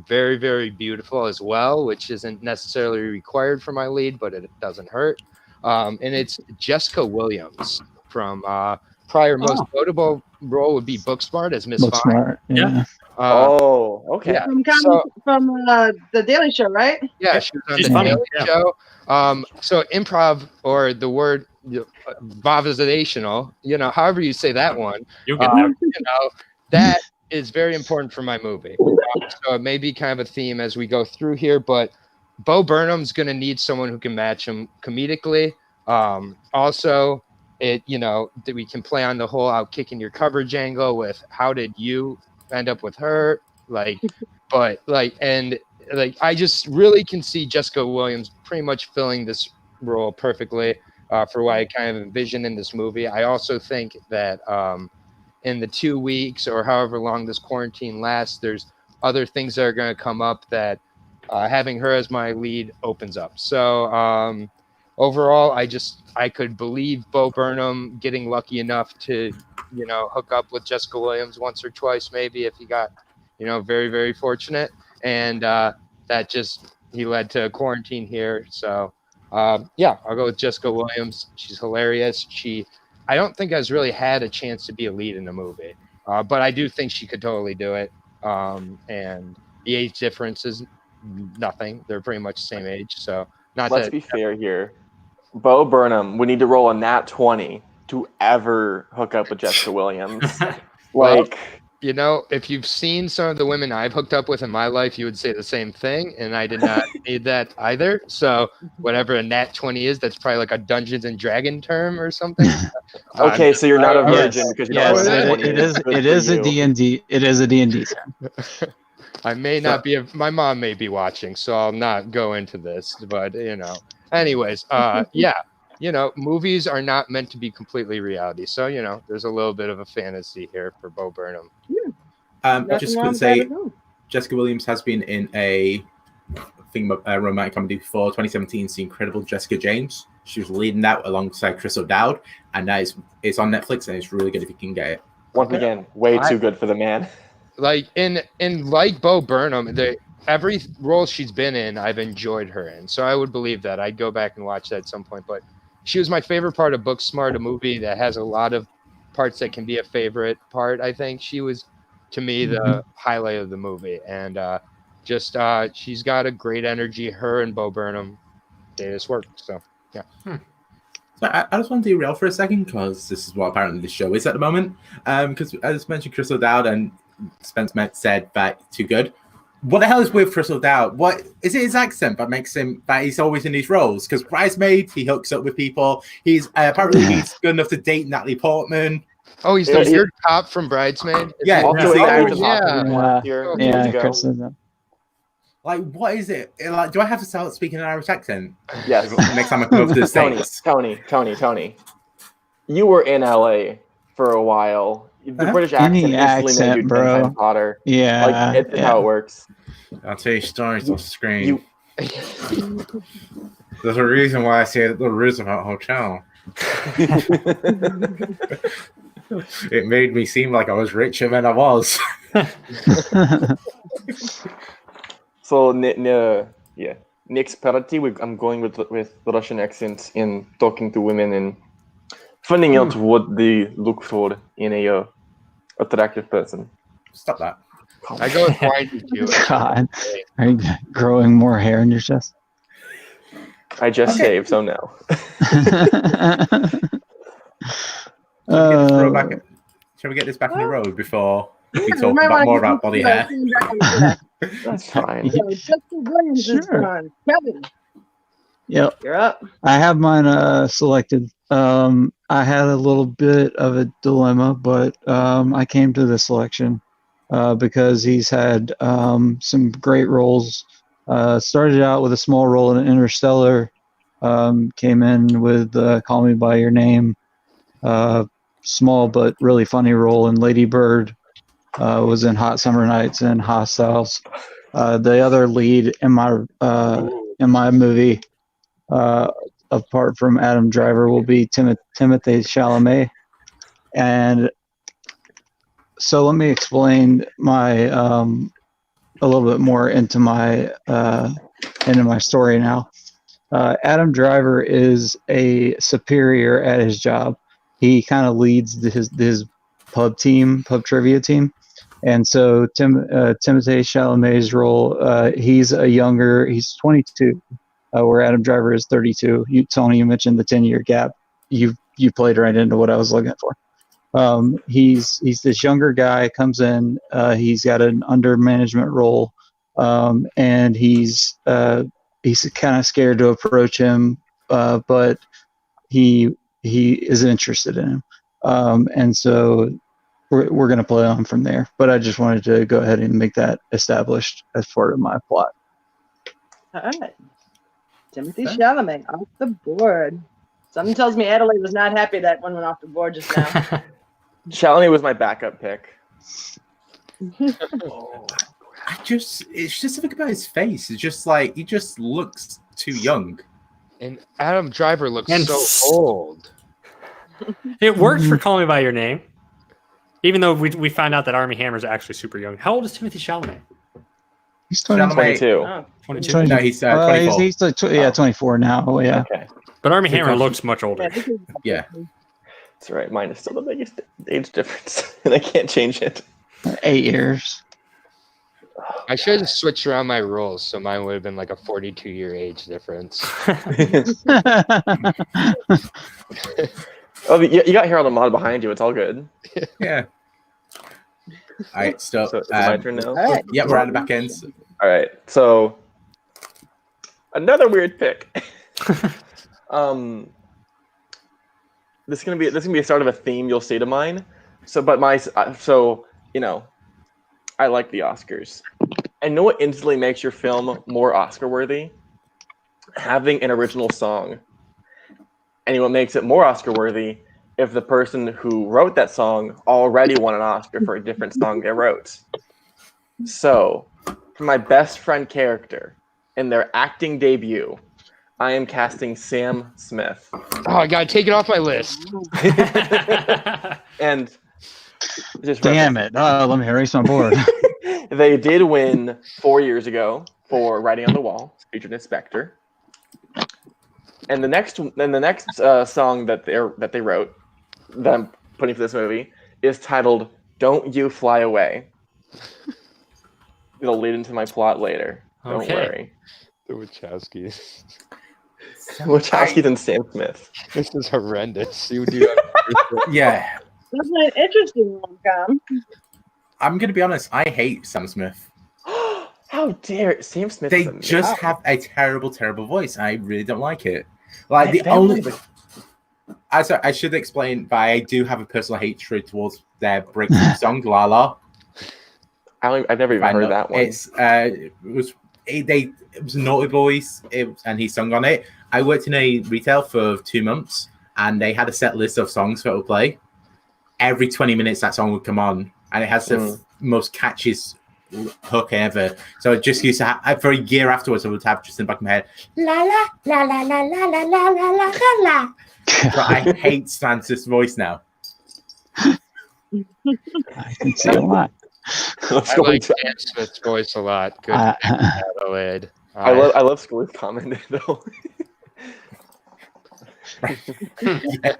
Very, very beautiful as well, which isn't necessarily required for my lead, but it doesn't hurt. And it's Jessica Williams from prior most notable role would be Booksmart as Miss Looks Fine. smart. Yeah. Okay. Yeah. From the Daily Show, right? Yeah, she was on She's the funny, Daily yeah. Show. So improv, or the word improvisational, however you say that one, You'll get that. that is very important for my movie. So it may be kind of a theme as we go through here, but Bo Burnham's going to need someone who can match him comedically. Also, that we can play on the whole out kicking your coverage angle with how did you end up with her. Like, but like, and like, I just really can see Jessica Williams pretty much filling this role perfectly for what I kind of envision in this movie. I also think that in the 2 weeks or however long this quarantine lasts, there's other things that are going to come up that having her as my lead opens up. So overall, I could believe Bo Burnham getting lucky enough to, hook up with Jessica Williams once or twice, maybe if he got, very, very fortunate. And that just, he led to a quarantine here. So yeah, I'll go with Jessica Williams. She's hilarious. I don't think has really had a chance to be a lead in the movie, but I do think she could totally do it. And the age difference is nothing. They're pretty much the same age. So let's be fair here. Bo Burnham would need to roll a nat 20 to ever hook up with Jessica Williams. If you've seen some of the women I've hooked up with in my life, you would say the same thing. And I did not need that either. So whatever a nat 20 is, that's probably like a Dungeons and Dragon term or something. Okay, so you're not a virgin because you know what it is a D&D. It is a D&D term. I may not be my mom may be watching, so I'll not go into this, but anyways, yeah, movies are not meant to be completely reality. So, there's a little bit of a fantasy here for Bo Burnham. Just going to say, Jessica Williams has been in a romantic comedy before, 2017's The Incredible Jessica James. She was leading that alongside Chris O'Dowd, and that it's on Netflix, and it's really good if you can get it. Once again, way too good for the man. Like in like Bo Burnham, every role she's been in, I've enjoyed her in. So I would believe that. I'd go back and watch that at some point. But she was my favorite part of Booksmart, a movie that has a lot of parts that can be a favorite part. I think she was, to me, the highlight of the movie. And she's got a great energy. Her and Bo Burnham, they just work. So, yeah. So I just want to derail for a second because this is what apparently the show is at the moment. Because as mentioned, Chris O'Dowd and Spence said that too good. What the hell is with Chris O'Dowd? What is it? His accent that makes him that he's always in these roles? Because Bridesmaid, he hooks up with people. He's apparently he's good enough to date Natalie Portman. Oh, he's the weird cop from Bridesmaid. Yeah, Chris. Like, what is it? Like, do I have to start speaking an Irish accent? Yes. Next time I come over to the States. Tony. You were in LA for a while. The British accent, made bro. Harry Potter. Yeah, it's how it works. I'll tell you stories off screen. There's a reason why I say the Roosevelt Hotel. It made me seem like I was richer than I was. So, next party, I'm going with the Russian accent in talking to women and finding out what they look for in a attractive person. Stop that. I go with white. God, are you growing more hair in your chest? I just shaved, so no. Shall we get this back on the road before we talk more about body hair? That's fine. Jessica Williams is on. Kevin. Yep. You're up. I have mine selected. I had a little bit of a dilemma, but I came to the selection because he's had some great roles. Started out with a small role in Interstellar. Came in with Call Me By Your Name. Small but really funny role in Lady Bird. Was in Hot Summer Nights and Hostiles. The other lead in my movie, apart from Adam Driver, will be Timothée Chalamet. And so let me explain my a little bit more into my story now. Adam Driver is a superior at his job. He kind of leads his pub trivia team. And so Timothée Chalamet's role, he's 22, where Adam Driver is 32. Tony, you mentioned the 10-year gap. You played right into what I was looking for. He's this younger guy, comes in, he's got an under management role, and he's kind of scared to approach him, but he is interested in him. And so we're going to play on from there. But I just wanted to go ahead and make that established as part of my plot. All right. Timothy Chalamet off the board. Something tells me Adelaide was not happy that one went off the board just now. Chalamet was my backup pick. It's just something about his face. It's just like, he just looks too young. And Adam Driver looks so old. It worked for Call Me By Your Name. Even though we found out that Armie Hammer is actually super young. How old is Timothy Chalamet? He's 22. Oh. 22. No, he's 24. He's like 24 now. Oh, yeah. Okay. But Armie Hammer looks much older. Yeah. That's right. Mine is still the biggest age difference, and I can't change it. 8 years. I should have switched around my roles, so mine would have been like a 42-year age difference. Oh, you got Harold Ahmad behind you. It's all good. Yeah. All right, so it's my turn now. All right. Yeah, we're at the back end. All right. So another weird pick. This is gonna be a start of a theme you'll see to mine. I like the Oscars. I know what instantly makes your film more Oscar worthy? Having an original song. And what makes it more Oscar worthy if the person who wrote that song already won an Oscar for a different song they wrote. So, for my best friend character in their acting debut, I am casting Sam Smith. Oh, I gotta take it off my list. And just Damn it. Let me erase my board. they did win 4 years ago for Writing on the Wall, featured Inspector. And the next song that they wrote that I'm putting for this movie is titled "Don't You Fly Away." It'll lead into my plot later. Don't worry. The Wachowskis. Wachowskis and Sam Smith. This is horrendous. You do. Yeah. That's an interesting one, Cam. I'm going to be honest. I hate Sam Smith. How dare Sam Smith? They just have a terrible, terrible voice. I really don't like it. Like the only. I should explain, but I do have a personal hatred towards their breakthrough song "La La." I've never even heard that one. It was Naughty Boys, and he sung on it. I worked in a retail for 2 months, and they had a set list of songs that would play. Every 20 minutes, that song would come on, and it has the most catchiest hook ever. So I just used to have, for a year afterwards, I would have just in the back of my head, la la la la la la la la la la la. But I hate Santa's voice now. I can see why. I like Sam Smith's voice a lot. Good, Adelaide. I love Scully's comment though. Yeah.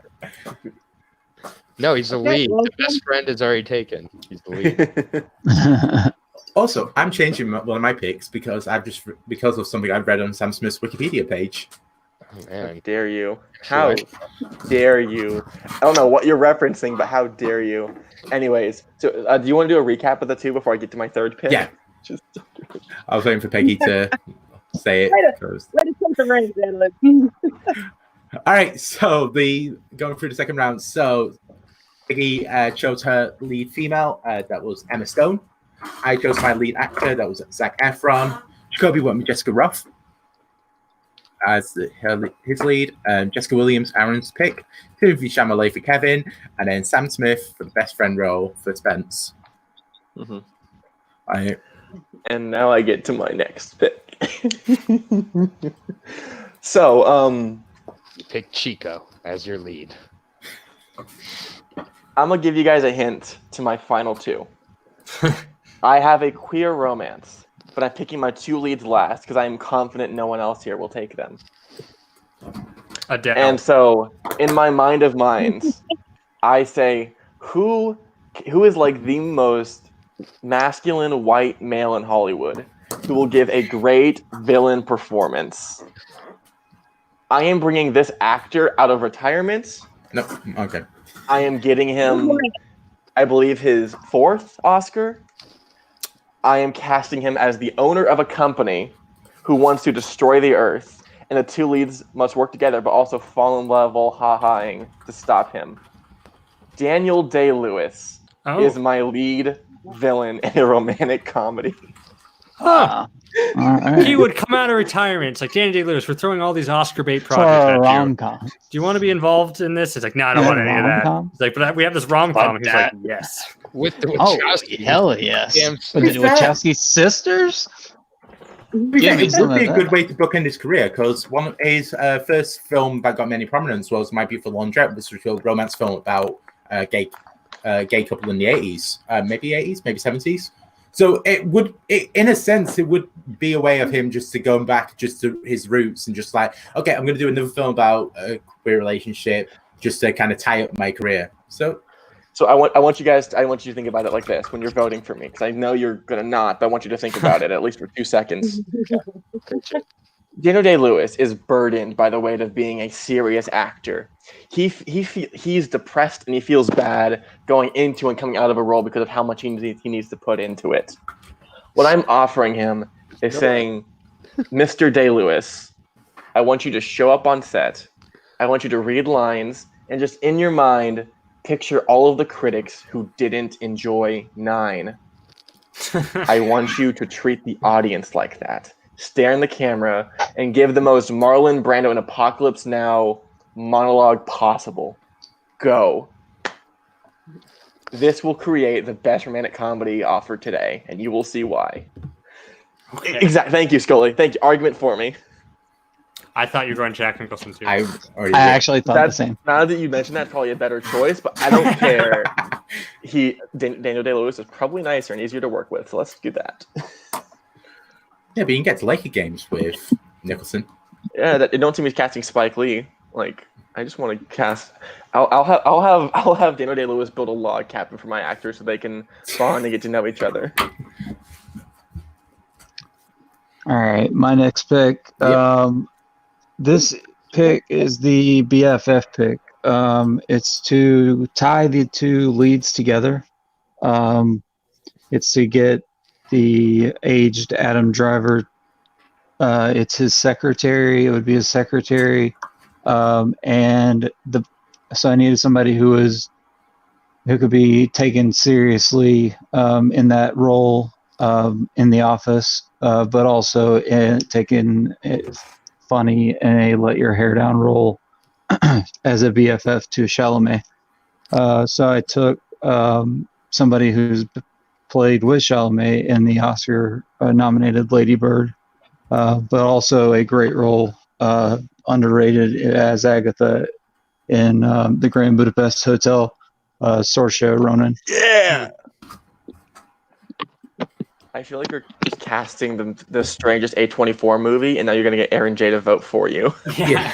No, he's the lead. The best friend is already taken. He's the lead. Also, I'm changing one of my picks because of something I've read on Sam Smith's Wikipedia page. Oh, man. How dare you? How dare you? I don't know what you're referencing, but how dare you? Anyways, so do you want to do a recap of the two before I get to my third pick? Yeah. I was waiting for Peggy to say it first. Let it come to rain, Adelaide. All right, so going through the second round. So Peggy chose her lead female. That was Emma Stone. I chose my lead actor. That was Zac Efron. Jacoby went with Jessica Ruff as his lead. Jessica Williams, Aaron's pick. Timothy Chalamet for Kevin, and then Sam Smith for the best friend role for Spence. Mm-hmm. And now I get to my next pick. So, you pick Chico as your lead. I'm gonna give you guys a hint to my final two. I have a queer romance, but I'm picking my two leads last because I am confident no one else here will take them. Adele. And so, in my mind of minds, I say, who is like the most masculine white male in Hollywood who will give a great villain performance? I am bringing this actor out of retirement. no, okay. I am getting him, I believe, his 4th Oscar. I am casting him as the owner of a company who wants to destroy the Earth, and the two leads must work together, but also fall in love while ha-haing to stop him. Daniel Day-Lewis is my lead villain in a romantic comedy. Huh. All right. He would come out of retirement. It's like, Danny Day-Lewis, we're throwing all these Oscar bait projects at you. rom-com. Do you want to be involved in this? It's like, no, I don't want any of that. Rom-com? It's like, but we have this rom-com. He's like, yes. With the Oh, Wachowski. hell yes. Damn With the Wachowski sisters? Yeah, me it some would be of a good that. way to bookend his career because one of his first film that got many prominence was My Beautiful Laundrette, which was a romance film about a gay couple in the 80s, maybe 80s, maybe 70s. So in a sense, it would be a way of him just to go back just to his roots and just like, okay, I'm going to do another film about a queer relationship just to kind of tie up my career. So I want you to think about it like this when you're voting for me, because I know you're gonna not, but I want you to think about it at least for 2 seconds. Daniel Day-Lewis is burdened by the weight of being a serious actor. He's depressed and he feels bad going into and coming out of a role because of how much he needs to put into it. What I'm offering him is saying, Mr. Day-Lewis, I want you to show up on set. I want you to read lines and just in your mind picture all of the critics who didn't enjoy 9. I want you to treat the audience like that. Stare in the camera and give the most Marlon Brando in Apocalypse Now monologue possible. Go. This will create the best romantic comedy offered today, and you will see why. Okay. Exactly. Thank you, Scully. Thank you. Argument for me. I thought you were going Jack Nicholson too. I actually thought the same. Now that you mentioned that, probably a better choice, but I don't care. Daniel Day-Lewis is probably nicer and easier to work with, so let's do that. Yeah, but you can get to Laker games with Nicholson. Yeah, it don't seem he's casting Spike Lee. Like, I just want to cast. I'll have Daniel Day-Lewis build a log cabin for my actors so they can bond and get to know each other. All right, my next pick. Yep. This pick is the BFF pick. It's to tie the two leads together. It's to get the aged Adam Driver. It's his secretary. It would be his secretary, so I needed somebody who could be taken seriously in that role in the office, but also taken funny in a let your hair down role as a BFF to Chalamet. So I took somebody who's played with Chalamet in the Oscar nominated Lady Bird, but also a great role, underrated as Agatha in the Grand Budapest Hotel, Saoirse Ronan. Yeah. I feel like you're casting the strangest A24 movie, and now you're going to get Aaron J to vote for you. Yeah.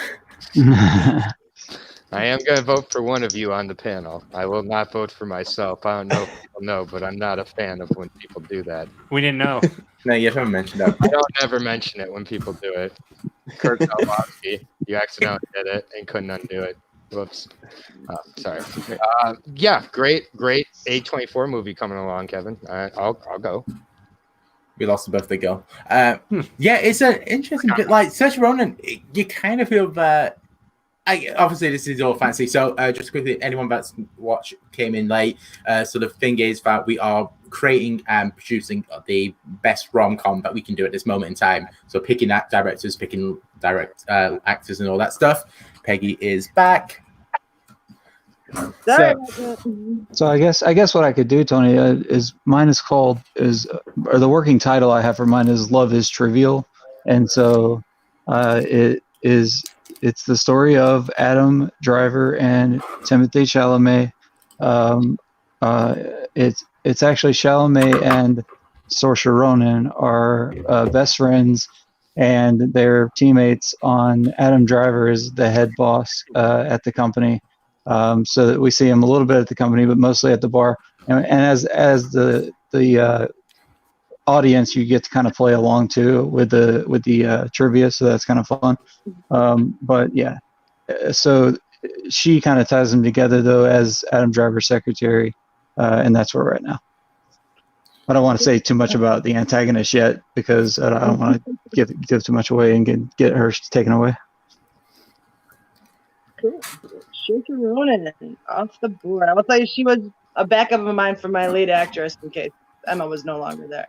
I am going to vote for one of you on the panel. I will not vote for myself. I don't know if people know, but I'm not a fan of when people do that. We didn't know. No, you haven't mentioned that. I don't ever mention it when people do it. Kurt Kowalski, you accidentally did it and couldn't undo it. Whoops. Sorry. Yeah, great A24 movie coming along, Kevin. I'll go. We lost a birthday girl. Yeah, it's an interesting bit. Like Saoirse Ronan, you kind of feel that. Obviously, this is all fancy. So, just quickly, anyone that's came in late. So the thing is that we are creating and producing the best rom-com that we can do at this moment in time. So picking directors, picking actors, and all that stuff. Peggy is back. So I guess what I could do, Tony, is mine is or the working title I have for mine is Love is Trivial, and so it's the story of Adam Driver and Timothée Chalamet. It's actually Chalamet and Saoirse Ronan are best friends, and they're teammates on Adam Driver is the head boss at the company. So that we see him a little bit at the company, but mostly at the bar. And as the audience, you get to kind of play along too with the trivia, so that's kind of fun. But yeah, so she kind of ties them together though as Adam Driver's secretary, and that's where we're at now. I don't want to say too much about the antagonist yet because I don't want to give too much away and get her taken away. Cool. Saoirse Ronan off the board. I will tell you, she was a backup of mine for my lead actress in case Emma was no longer there.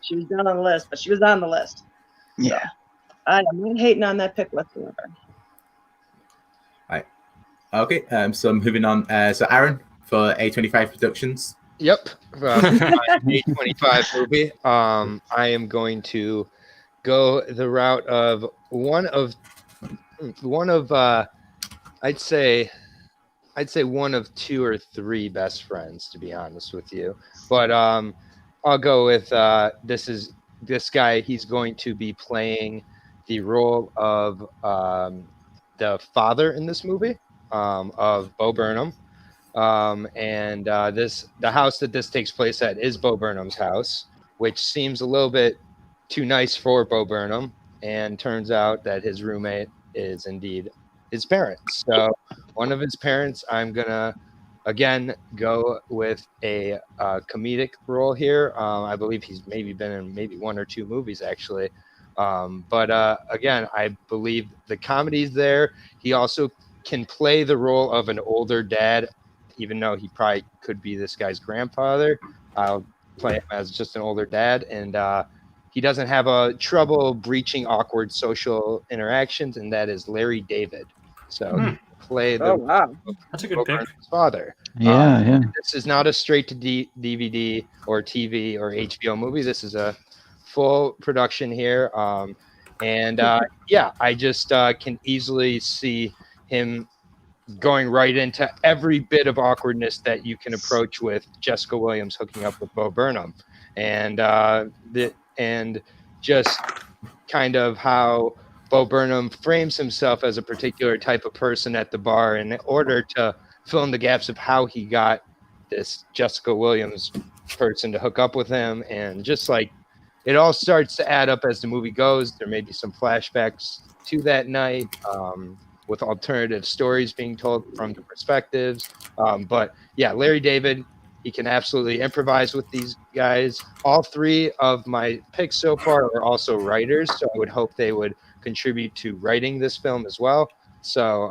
She was down on the list, but she was on the list. Yeah. So, I am not hating on that pick whatsoever. Right. Okay. So moving on. So Aaron for A25 Productions. Yep. A25 movie. I am going to go the route of one of I'd say one of two or three best friends, to be honest with you. But I'll go with this guy. He's going to be playing the role of the father in this movie, of Bo Burnham. And the house that this takes place at is Bo Burnham's house, which seems a little bit too nice for Bo Burnham, and turns out that his roommate is indeed his parents. So one of his parents, I'm gonna again go with a comedic role here. I believe he's maybe been in one or two movies actually. But again, I believe the comedy's there. He also can play the role of an older dad, even though he probably could be this guy's grandfather. I'll play him as just an older dad, and he doesn't have a trouble breaching awkward social interactions, and that is Larry David. So play the that's a good pick. Father. Yeah. This is not a straight to DVD or TV or HBO movie. This is a full production here, and I just can easily see him going right into every bit of awkwardness that you can approach with Jessica Williams hooking up with Bo Burnham, and just kind of how Bo Burnham frames himself as a particular type of person at the bar in order to fill in the gaps of how he got this Jessica Williams person to hook up with him, and just like it all starts to add up as the movie goes. There may be some flashbacks to that night, with alternative stories being told from the perspectives. But yeah, Larry David, he can absolutely improvise with these guys. All three of my picks so far are also writers, so I would hope they would contribute to writing this film as well. So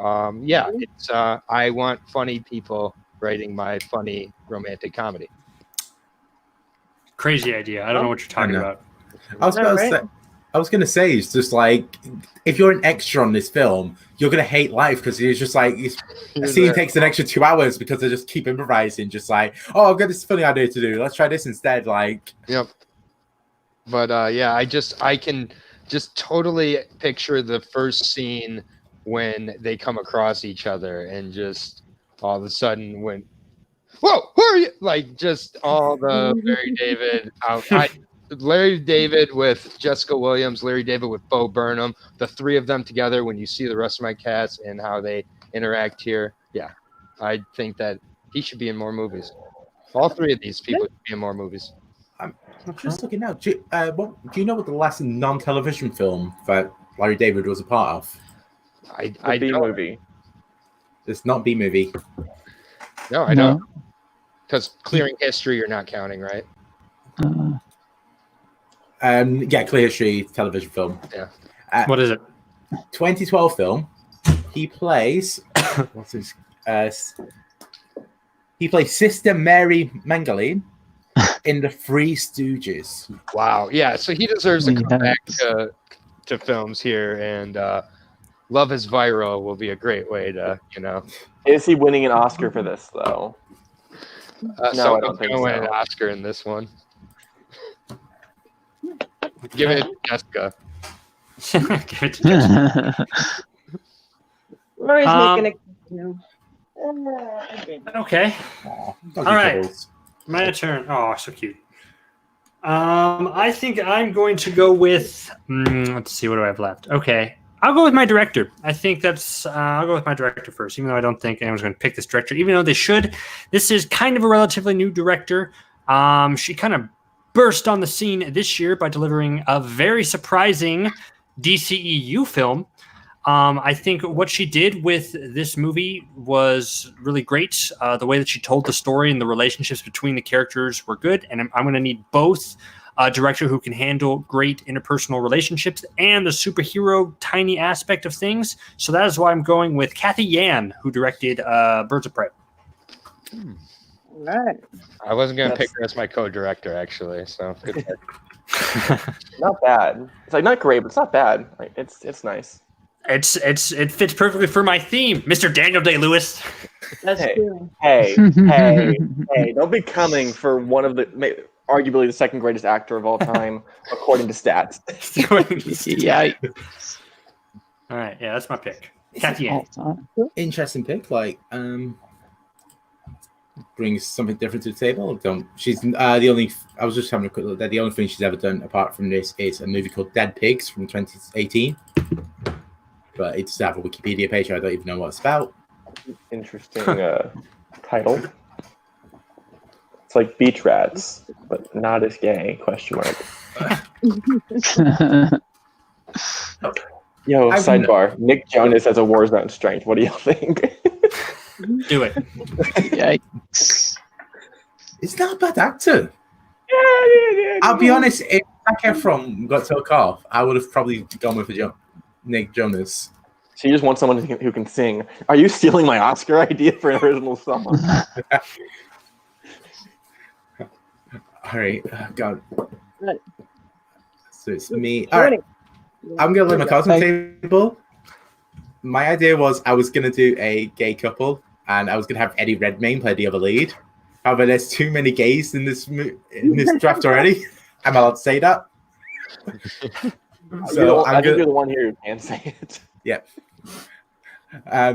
it's I want funny people writing my funny romantic comedy. Crazy idea. I don't know what you're talking about. I was gonna say, it's just like, if you're an extra on this film, you're gonna hate life, because it's just like a scene takes an extra 2 hours because they just keep improvising, just like, oh, I've got this funny idea to do, let's try this instead. Like, yep. But I can just totally picture the first scene when they come across each other, and just all of a sudden when, whoa, who are you? Like, just all the Larry David Larry David with Jessica Williams, Larry David with Bo Burnham, the three of them together when you see the rest of my cast and how they interact here. Yeah, I think that he should be in more movies. All three of these people should be in more movies. I'm just looking now. Do you know what the last non-television film that Larry David was a part of? I B-movie. It's not B-movie. No, I don't. Because Clearing History you're not counting, right? Clear History television film. Yeah. What is it? 2012 film. He plays what's his he plays Sister Mary Magdalene in the Three Stooges. Wow. Yeah, so he deserves to come back to films here, and Love is Viral will be a great way to, Is he winning an Oscar for this, though? No, I don't think so. Win an Oscar in this one. Give it to Jessica. Give it to Jessica. Rory's making Okay. All right. My turn. Oh, so cute. I think I'm going to go with. Let's see. What do I have left? Okay. I'll go with my director. I think I'll go with my director first, even though I don't think anyone's going to pick this director, even though they should. This is kind of a relatively new director. She kind of burst on the scene this year by delivering a very surprising DCEU film. I think what she did with this movie was really great. The way that she told the story and the relationships between the characters were good. And I'm going to need both a director who can handle great interpersonal relationships and the superhero tiny aspect of things. So that is why I'm going with Kathy Yan, who directed Birds of Prey. All right. I wasn't gonna pick her as my co-director actually, so good. Not bad. It's like not great, but it's not bad. Like it's nice. It fits perfectly for my theme, Mr. Daniel Day-Lewis. That's true. Hey! Don't be coming for one of the arguably the second greatest actor of all time, according to stats. Yeah. All right, yeah, that's my pick. Kathy Ann. Interesting pick. Like, brings something different to the table. She's the only. I was just having a quick look. The only thing she's ever done apart from this is a movie called Dead Pigs from 2018. But it does have a Wikipedia page. I don't even know what it's about. Interesting title. It's like Beach Rats, but not as gay? Question mark. Yo, sidebar. Nick Jonas as a Warzone strength. What do y'all think? Do it. Yikes. It's not a bad actor. Yeah. I'll be honest. If Zac Efron got took off, I would have probably gone with Nick Jonas. So you just want someone who can sing. Are you stealing my Oscar idea for an original song? All right, God. Right. So it's me. All right, I'm gonna lay my cards on the table. My idea was I was gonna do a gay couple, and I was gonna have Eddie Redmayne play the other lead. However, there's too many gays in this draft already. I'm allowed to say that. So I think you're the one here who can say it. Yeah.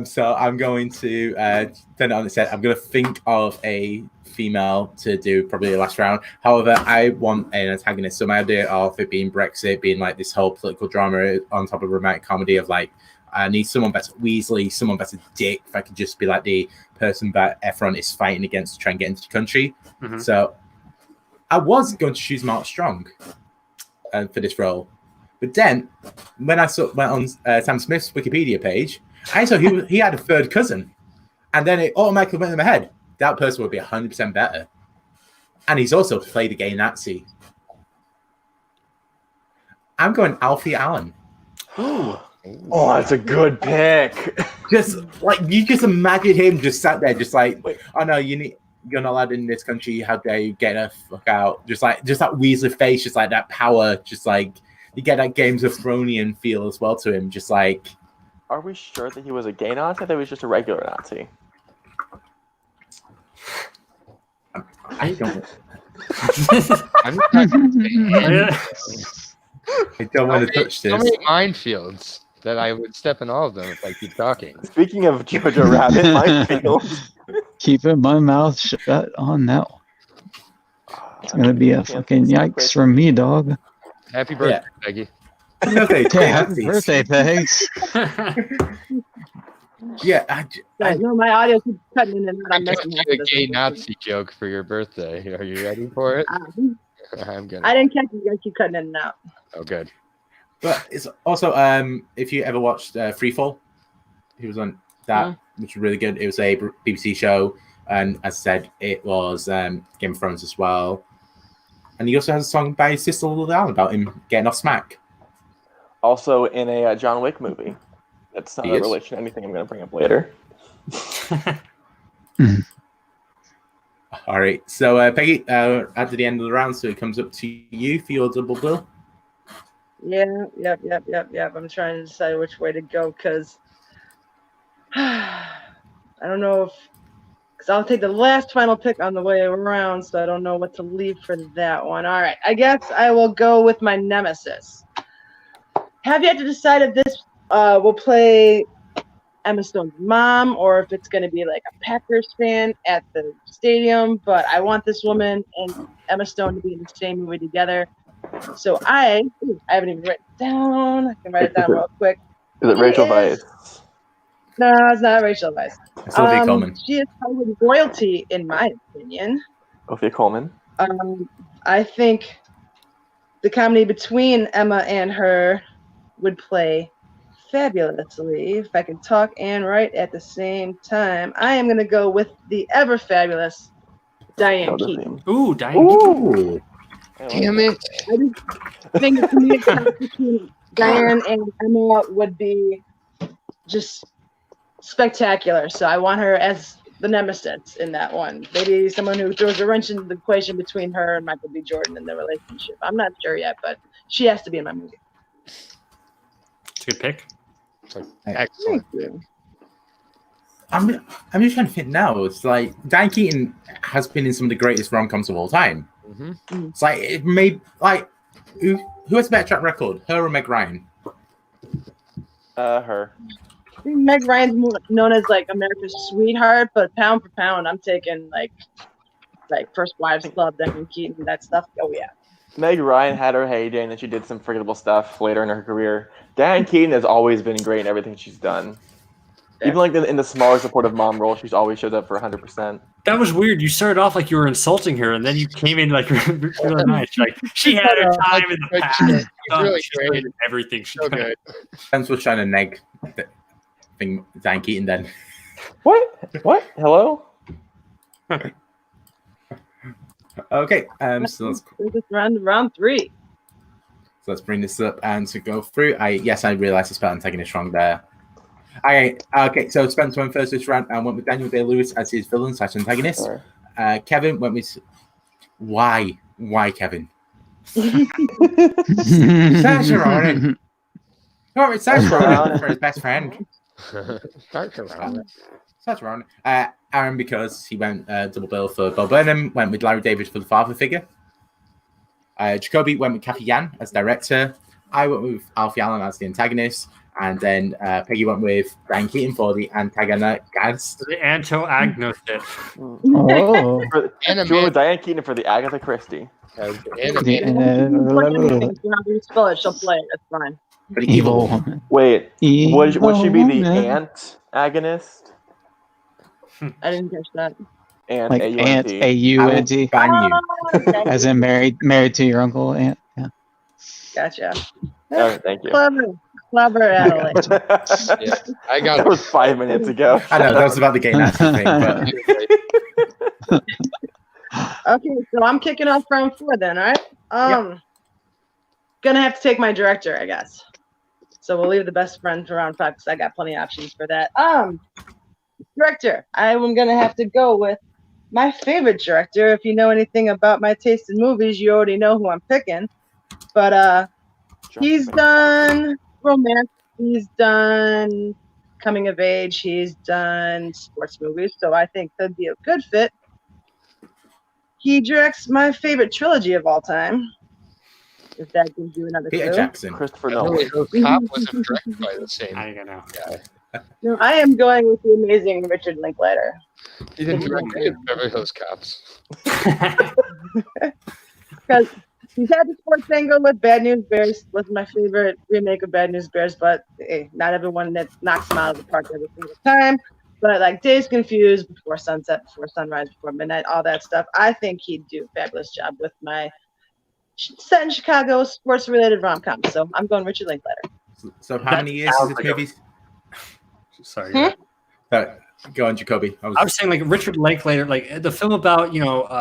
So I'm going to turn it on its head. I'm going to think of a female to do probably the last round. However, I want an antagonist. So my idea of it being Brexit, being like this whole political drama on top of romantic comedy of like, I need someone better Weasley, someone better Dick. If I could just be like the person that Efron is fighting against to try and get into the country. Mm-hmm. So I was going to choose Mark Strong for this role. But then, when I went on Sam Smith's Wikipedia page, I saw he had a third cousin. And then it automatically went in my head. That person would be 100% better. And he's also played a gay Nazi. I'm going Alfie Allen. Oh, that's a good pick. Just like, you just imagine him just sat there, just like, oh no, you're not allowed in this country. How dare you get the fuck out? Just that Weasley face, just like that power, just like, you get that Games of Thronian feel as well to him, just like... Are we sure that he was a gay Nazi? I thought he was just a regular Nazi. I don't... I don't want to touch this. So many minefields that I would step in all of them if I keep talking. Speaking of Jojo Rabbit minefields... Keeping my mouth shut on that one. It's going to be a fucking yikes from me, dog. Happy birthday, Peggy. Happy birthday, thanks. No, my audio keeps cutting in and I'm making a gay Nazi joke for your birthday. Are you ready for it? I'm gonna. I didn't catch you guys keep cutting in and out. Oh, good. But it's also, if you ever watched Freefall, he was on that, which was really good. It was a BBC show, and as I said, it was Game of Thrones as well. And he also has a song by Sister Lil about him getting off smack. Also in a John Wick movie. That's not a relation to anything I'm going to bring up later. All right. So, Peggy, at the end of the round, so it comes up to you for your double bill. Yep. I'm trying to decide which way to go because I don't know if... Because I'll take the last final pick on the way around, so I don't know what to leave for that one. All right, I guess I will go with my nemesis. Have yet to decide if this will play Emma Stone's mom or if it's going to be like a Packers fan at the stadium, but I want this woman and Emma Stone to be in the same movie together. So I haven't even written it down. I can write it down real quick. Is it Rachel Weisz? No, it's not Rachel Weisz. Sophie Coleman. She is probably royalty, in my opinion. Sophie Coleman. I think the comedy between Emma and her would play fabulously if I can talk and write at the same time. I am going to go with the ever fabulous Diane Keaton. Ooh, Diane Keaton. Damn it. I just think the comedic between Diane and Emma would be just spectacular. So I want her as the Nemesis in that one. Maybe someone who throws a wrench into the equation between her and Michael B. Jordan in their relationship. I'm not sure yet, but she has to be in my movie. It's a good pick. Excellent. Thank you. I'm just trying to think now. It's like Diane Keaton has been in some of the greatest rom-coms of all time. Mm-hmm. It's like it made like who has a better track record, her or Meg Ryan? Her. I think Meg Ryan's known as like America's sweetheart, but pound for pound, I'm taking like First Wives Club, Diane Keaton, that stuff. Oh yeah. Meg Ryan had her heyday, and then she did some forgettable stuff later in her career. Diane Keaton has always been great in everything she's done. Even like in the smaller supportive mom role, she's always showed up for 100%. That was weird. You started off like you were insulting her, and then you came in like really nice. Like she had her time in the past. She's really great. Everything she So done. good. Spence was trying to neg thing Diane Keaton then. What? Hello? Okay, so This is round 3. So let's bring this up and to go through. I realised I spelled antagonist wrong there. Okay, so Spence went first this round and went with Daniel Day-Lewis as his villain / antagonist. Sure. Kevin went with why Kevin? Saoirse Ronan. No, it's Saoirse Ronan for his best friend. Saoirse Ronan. Aaron, because he went double bill for Bo Burnham, went with Larry David for the father figure. Jacoby went with Kathy Yan as director. I went with Alfie Allen as the antagonist. And then Peggy went with Diane Keaton for the antagonist. The antagonist. Oh. She with Diane Keaton for the Agatha Christie. How do you spell it? She'll play it. That's fine. For the evil woman. Wait, would she be the woman. antagonist? I didn't catch that. Ant, Like A-U-N-T. aunt, A-U-N-T, ban you. as in married to your uncle aunt. Yeah. Gotcha. Oh, thank you. Clever, Adelaide. Yeah, I got That was 5 minutes ago. I know that was about the game answer thing, but Okay, so I'm kicking off round 4 then, all right? Gonna have to take my director, I guess. So we'll leave the best friend for round 5 because I got plenty of options for that. Director, I'm gonna have to go with my favorite director. If you know anything about my taste in movies, you already know who I'm picking. But he's done romance, he's done coming of age, he's done sports movies, so I think that'd be a good fit. He directs my favorite trilogy of all time. If that gives you another Peter clue. Jackson. Christopher Beverly Nolan. Hills Cop wasn't directed by the same I don't know. guy. No, I am going with the amazing Richard Linklater. He didn't direct any of the Beverly Hills Cops. Because he's had the sports angle with Bad News Bears, was my favorite remake of Bad News Bears, but hey, not everyone that knocks him out of the park every single time. But like Days Confused, Before Sunset, Before Sunrise, Before Midnight, all that stuff, I think he'd do a fabulous job with my set in Chicago sports-related rom-com. So I'm going Richard Linklater. So how many years is this movie? Sorry. Go on, Jacoby. I was saying like Richard Linklater, like the film about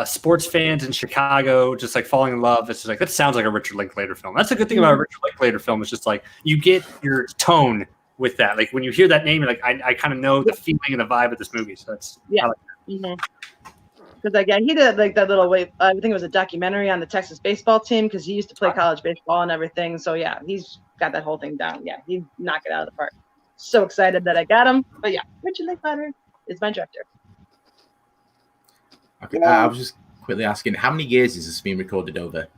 sports fans in Chicago just like falling in love. It's just like that sounds like a Richard Linklater film. That's a good thing about a Richard Linklater film. It's just like you get your tone with that. Like when you hear that name, you're like I kind of know the feeling and the vibe of this movie. So that's Yeah. Because like he did like that little wave. I think it was a documentary on the Texas baseball team because he used to play college baseball and everything. So yeah, he's got that whole thing down. Yeah, he knocked it out of the park. So excited that I got him. But yeah, Richard Linklater is my director. Okay, I was just quickly asking, how many years is this being recorded over?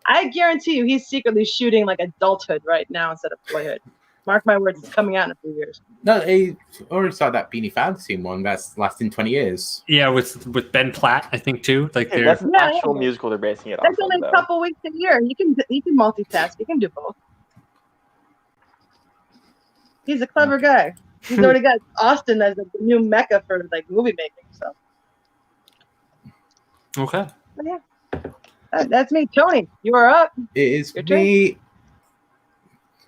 I guarantee you he's secretly shooting like adulthood right now instead of boyhood. Mark my words, it's coming out in a few years. No, I already saw that Beanie Fantasy one that's lasting 20 years. Yeah, with Ben Platt, I think too. Like Hey, that's an actual musical they're basing it off That's only of, a though. couple weeks a year. You can multitask. You can do both. He's a clever guy. He's already got Austin as the new mecca for like movie making. So Okay. but yeah, that's me, Tony. You are up. It is Your turn. me.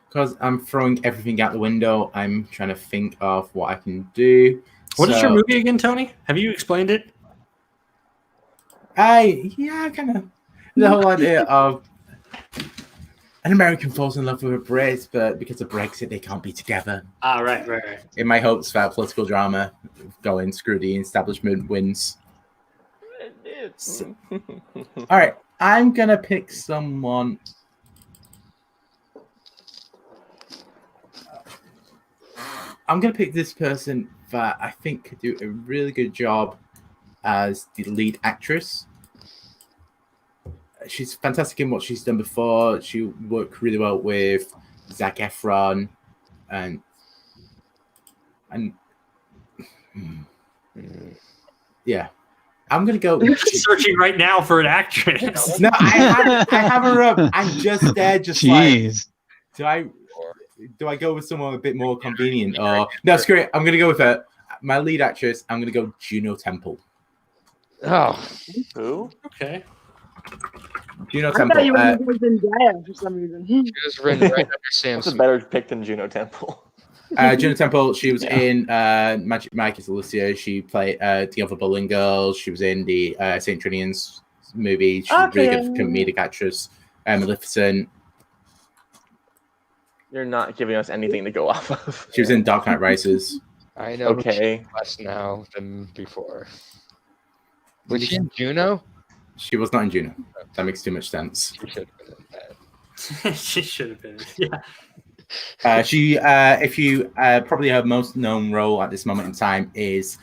Because I'm throwing everything out the window, I'm trying to think of what I can do. What is your movie again, Tony? Have you explained it? Kind of. The whole idea of an American falls in love with a Brit, but because of Brexit, they can't be together. Ah, right. In my hopes for political drama, going screw the establishment wins. All right, I'm gonna pick someone. I'm gonna pick this person that I think could do a really good job as the lead actress. She's fantastic in what she's done before. She worked really well with Zac Efron, and yeah, I'm gonna go. Searching right now for an actress. No, I have her up. I'm just there, just Jeez. like, do I go with someone a bit more convenient, or no? Screw it. I'm gonna go with her. My lead actress. I'm gonna go Juno Temple. Oh, Who? Okay. Juno I Temple. thought you were going to Zendaya for some reason. she was written right under Sam What's a Smith. better pick than Juno Temple? Juno Temple. She was in Magic Mike is Alicia. She played the other Bowling Girls. She was in the Saint Trinian's movie. She's a really good comedic actress. Maleficent. You're not giving us anything to go off of. She was in Dark Knight Rises. I know Okay. less now than before. Was she in Juno? She was not in Juno. That makes too much sense. She should have been in that. She should have been. Yeah. She, if you probably her most known role at this moment in time is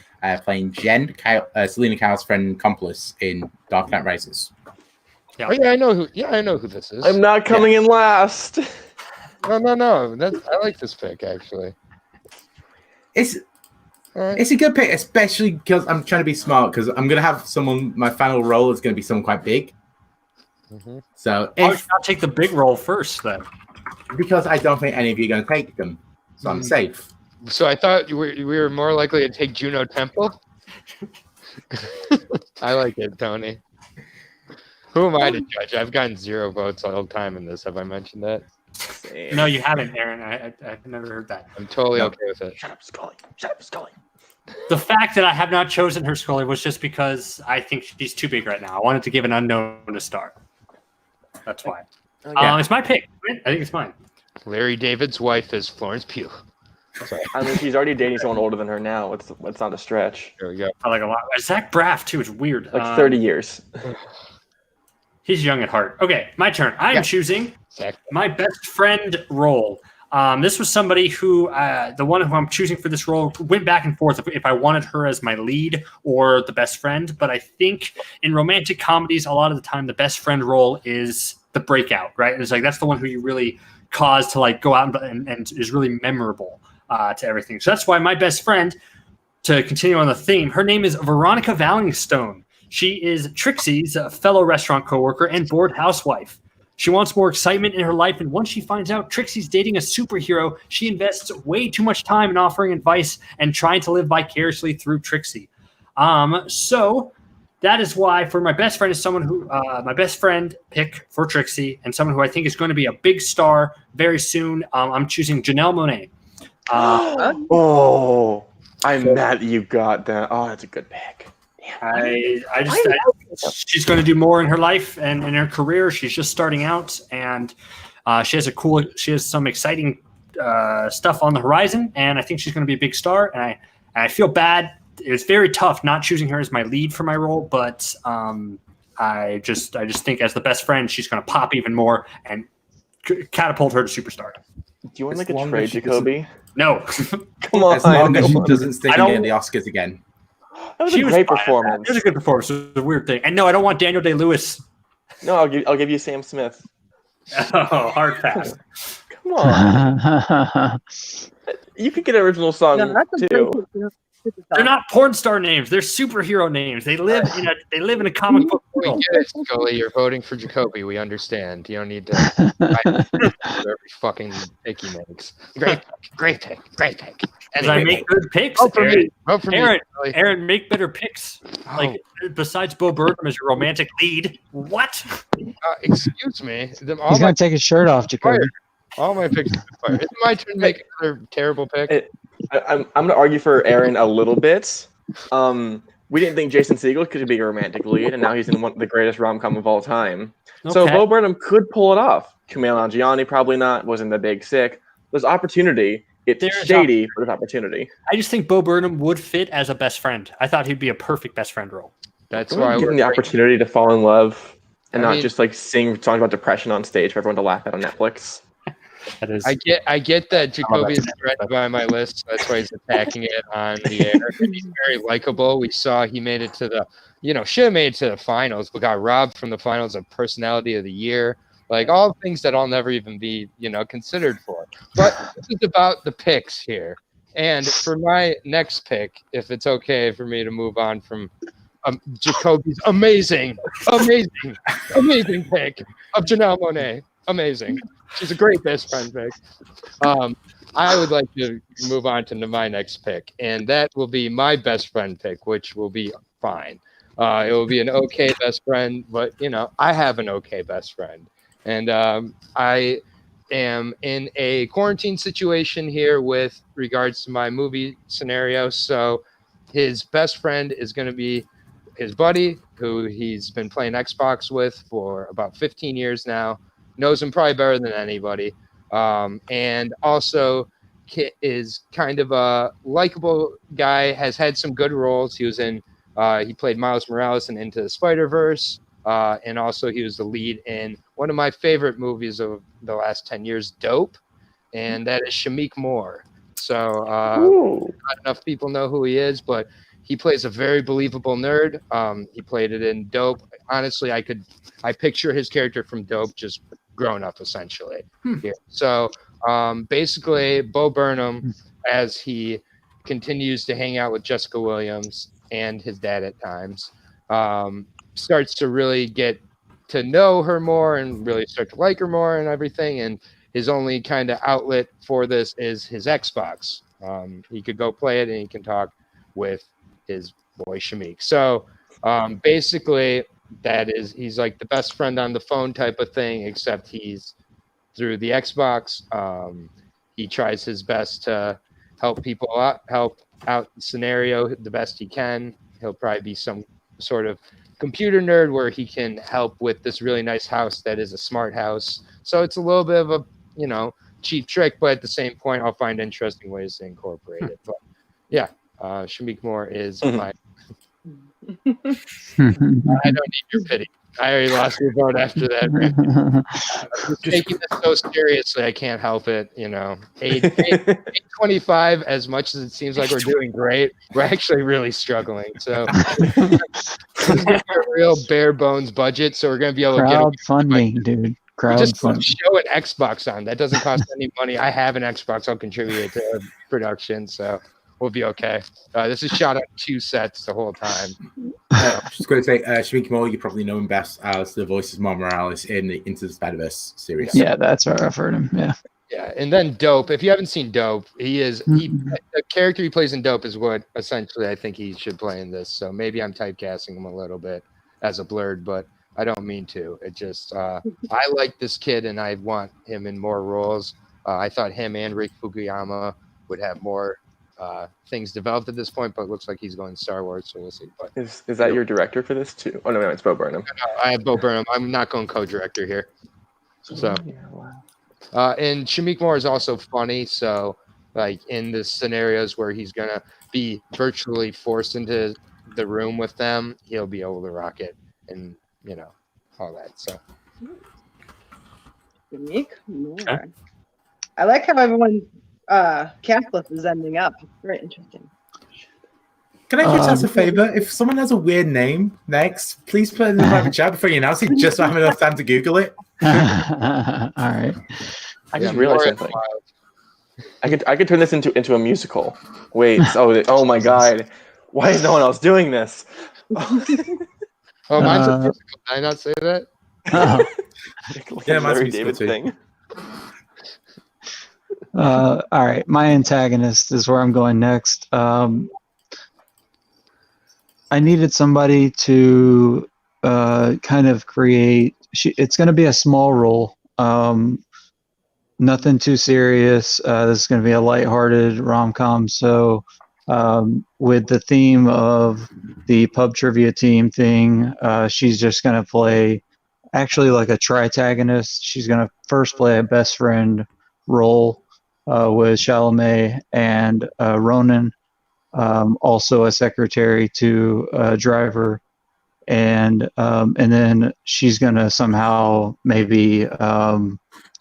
playing Jen, Selena Kyle's friend and accomplice in Dark Knight Rises. Yeah. Oh yeah, I know who. Yeah, I know who this is. I'm not coming in last. No. I like this pick actually. It's All right. it's a good pick, especially because I'm trying to be smart because I'm gonna have someone. My final role is gonna be someone quite big. Mm-hmm. So Why would if you not take the big role first then? because I don't think any of you are gonna take them, so I'm safe. So I thought we were more likely to take Juno Temple. I like it, Tony. Who am I to judge? I've gotten 0 votes all the time in this. Have I mentioned that? No, you haven't, Aaron. I've never heard that. I'm totally okay with it. Shut up, Scully. Shut up, Scully. The fact that I have not chosen her, Scully, was just because I think she's too big right now. I wanted to give an unknown a start. That's why. It's my pick. I think it's mine. Larry David's wife is Florence Pugh. I mean, she's already dating someone older than her now. It's not a stretch. There we go. I like a lot. Zach Braff too is weird. Like 30 years. He's young at heart. Okay, my turn. I am choosing my best friend role. This was somebody who, the one who I'm choosing for this role, went back and forth if I wanted her as my lead or the best friend. But I think in romantic comedies, a lot of the time, the best friend role is the breakout, right? It's like that's the one who you really cause to like go out and is really memorable to everything. So that's why my best friend, to continue on the theme, her name is Veronica Vallingstone. She is Trixie's fellow restaurant coworker and bored housewife. She wants more excitement in her life, and once she finds out Trixie's dating a superhero, she invests way too much time in offering advice and trying to live vicariously through Trixie. So that is why for my best friend is someone who my best friend pick for Trixie and someone who I think is going to be a big star very soon. I'm choosing Janelle Monáe. Oh, I'm mad you got that. Oh, that's a good pick. She's going to do more in her life and in her career. She's just starting out, and she has some exciting stuff on the horizon, and I think she's going to be a big star. And I feel bad. It was very tough not choosing her as my lead for my role, but I just think as the best friend, she's going to pop even more and catapult her to superstar. Do you want to make a trade, Jacoby? No. Come on. As long as she doesn't stay in the Oscars again. That was a great performance. It was a good performance. It was a weird thing. And no, I don't want Daniel Day-Lewis. No, I'll give you Sam Smith. Oh, hard pass. Come on. You could get an original song too. They're not porn star names. They're superhero names. They live in a comic book world. We get it, Scully. You're voting for Jacoby. We understand. You don't need to every fucking pick he makes. Great pick. As I make good picks, Aaron, make better picks. Oh. Like besides Bo Burnham as your romantic lead. What? Excuse me. He's gonna take his shirt off, Jacoby. All my picks are fire. It's my turn to make another terrible pick. I'm going to argue for Aaron a little bit. We didn't think Jason Segel could be a romantic lead, and now he's in one of the greatest rom-com of all time. Okay. So Bo Burnham could pull it off. Kumail Nanjiani, probably not. Wasn't the Big Sick. There's opportunity. It's shady, but there's opportunity. I just think Bo Burnham would fit as a best friend. I thought he'd be a perfect best friend role. That's why given the opportunity to fall in love and not just like sing songs about depression on stage for everyone to laugh at on Netflix. That is. I get that Jacoby is threatened by my list, so that's why he's attacking it on the air. And he's very likable. We saw he made it to the, should have made it to the finals, but got robbed from the finals of Personality of the Year. Like all things that I'll never even be, considered for. But this is about the picks here. And for my next pick, if it's okay for me to move on from Jacoby's amazing pick of Janelle Monáe. Amazing. She's a great best friend pick. I would like to move on to my next pick, and that will be my best friend pick, which will be fine. It will be an okay best friend, but, I have an okay best friend. And I am in a quarantine situation here with regards to my movie scenario. So his best friend is going to be his buddy, who he's been playing Xbox with for about 15 years now, knows him probably better than anybody, and also is kind of a likable guy, has had some good roles. He was he played Miles Morales in Into the Spider-Verse, and also he was the lead in one of my favorite movies of the last 10 years, Dope, and that is Shameik Moore. So not enough people know who he is, but he plays a very believable nerd. He played it in Dope. Honestly, I picture his character from Dope just grown up essentially. Here. So basically, Bo Burnham, as he continues to hang out with Jessica Williams and his dad at times, starts to really get to know her more and really start to like her more and everything. And his only kind of outlet for this is his Xbox. He could go play it and he can talk with his boy Shameik. So basically, he's like the best friend on the phone type of thing, except he's through the Xbox. He tries his best to help people help out the scenario the best he can. He'll probably be some sort of computer nerd where he can help with this really nice house that is a smart house. So it's a little bit of a, cheap trick, but at the same point, I'll find interesting ways to incorporate it. But yeah, Shameik Moore is my. I don't need your pity. I already lost your vote after that. I'm taking this so seriously, I can't help it. 825, as much as it seems like we're doing great, we're actually really struggling. So a real bare bones budget, so we're going to be able to crowdfunding, dude. Just show an Xbox on. That doesn't cost any money. I have an Xbox. I'll contribute it to production, so we'll be okay. This is shot on 2 sets the whole time. Just going to say, Shameik Moore, you probably know him best as the voice of Miles Morales in the Into the Spider-Verse series. Yeah, that's where I've heard him. Yeah. Yeah, and then Dope. If you haven't seen Dope, the character he plays in Dope is what essentially I think he should play in this. So maybe I'm typecasting him a little bit as a blurred, but I don't mean to. It just I like this kid and I want him in more roles. I thought him and Rick Fukuyama would have more things developed at this point, but it looks like he's going Star Wars, so we'll see. But is that your director for this too? Oh no, it's Bo Burnham. No, I have Bo Burnham. I'm not going co-director here. So, and Shameik Moore is also funny. So, like in the scenarios where he's gonna be virtually forced into the room with them, he'll be able to rock it, and all that. So, Shameik Moore. Okay. I like how everyone. Cast list is ending up. Very interesting. Can I just ask a favor? If someone has a weird name next, please put it in the private chat before you announce it, just so I have enough time to Google it. All right. I just realized something. I could turn this into a musical. Wait. Oh my God. Why is no one else doing this? Mine's a musical. Did I not say that? Yeah, mine's a David thing. All right, my antagonist is where I'm going next. I needed somebody to kind of create. It's going to be a small role, nothing too serious. This is going to be a lighthearted rom-com. So, with the theme of the pub trivia team thing, she's just going to play actually like a tritagonist. She's going to first play a best friend role with Chalamet and Ronan, also a secretary to Driver, and then she's going to somehow maybe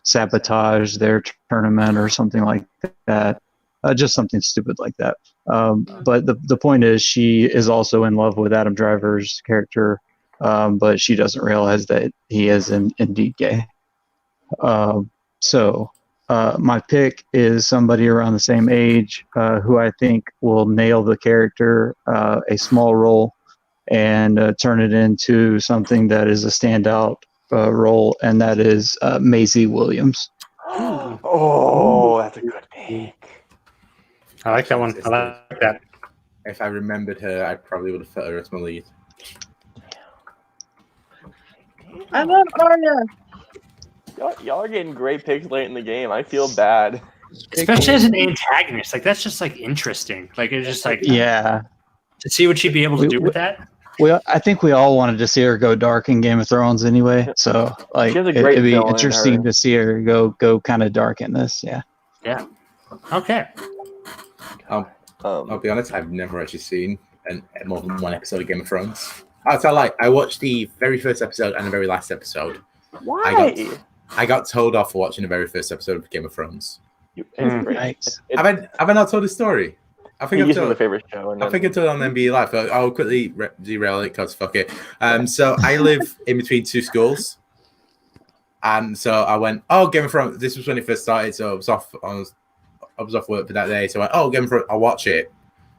sabotage their tournament or something like that. Just something stupid like that. But the point is, she is also in love with Adam Driver's character, but she doesn't realize that he is indeed gay. So my pick is somebody around the same age who I think will nail the character, a small role, and turn it into something that is a standout role, and that is Maisie Williams. Oh, that's a good pick. I like that one. I like that. If I remembered her, I probably would have put her as my lead. I love Arya. Y'all are getting great picks late in the game. I feel bad. Especially as an antagonist. Like, that's just, like, interesting. Like, it's just, like... Yeah. To see what she'd be able to do with that. Well, I think we all wanted to see her go dark in Game of Thrones anyway. So, like, it'd be interesting to see her go kind of dark in this. Yeah. Yeah. Okay. I'll be honest, I've never actually seen more than one episode of Game of Thrones. I watched the very first episode and the very last episode. Why? I got told off for watching the very first episode of Game of Thrones. Nice. Have I not told the story? I think it's my favorite show. I think I told it on NBA Live. I'll quickly derail it because fuck it. So I live in between two schools. And so I went, Game of Thrones. This was when it first started, so I was off work for that day. So I went, Game of Thrones, I'll watch it.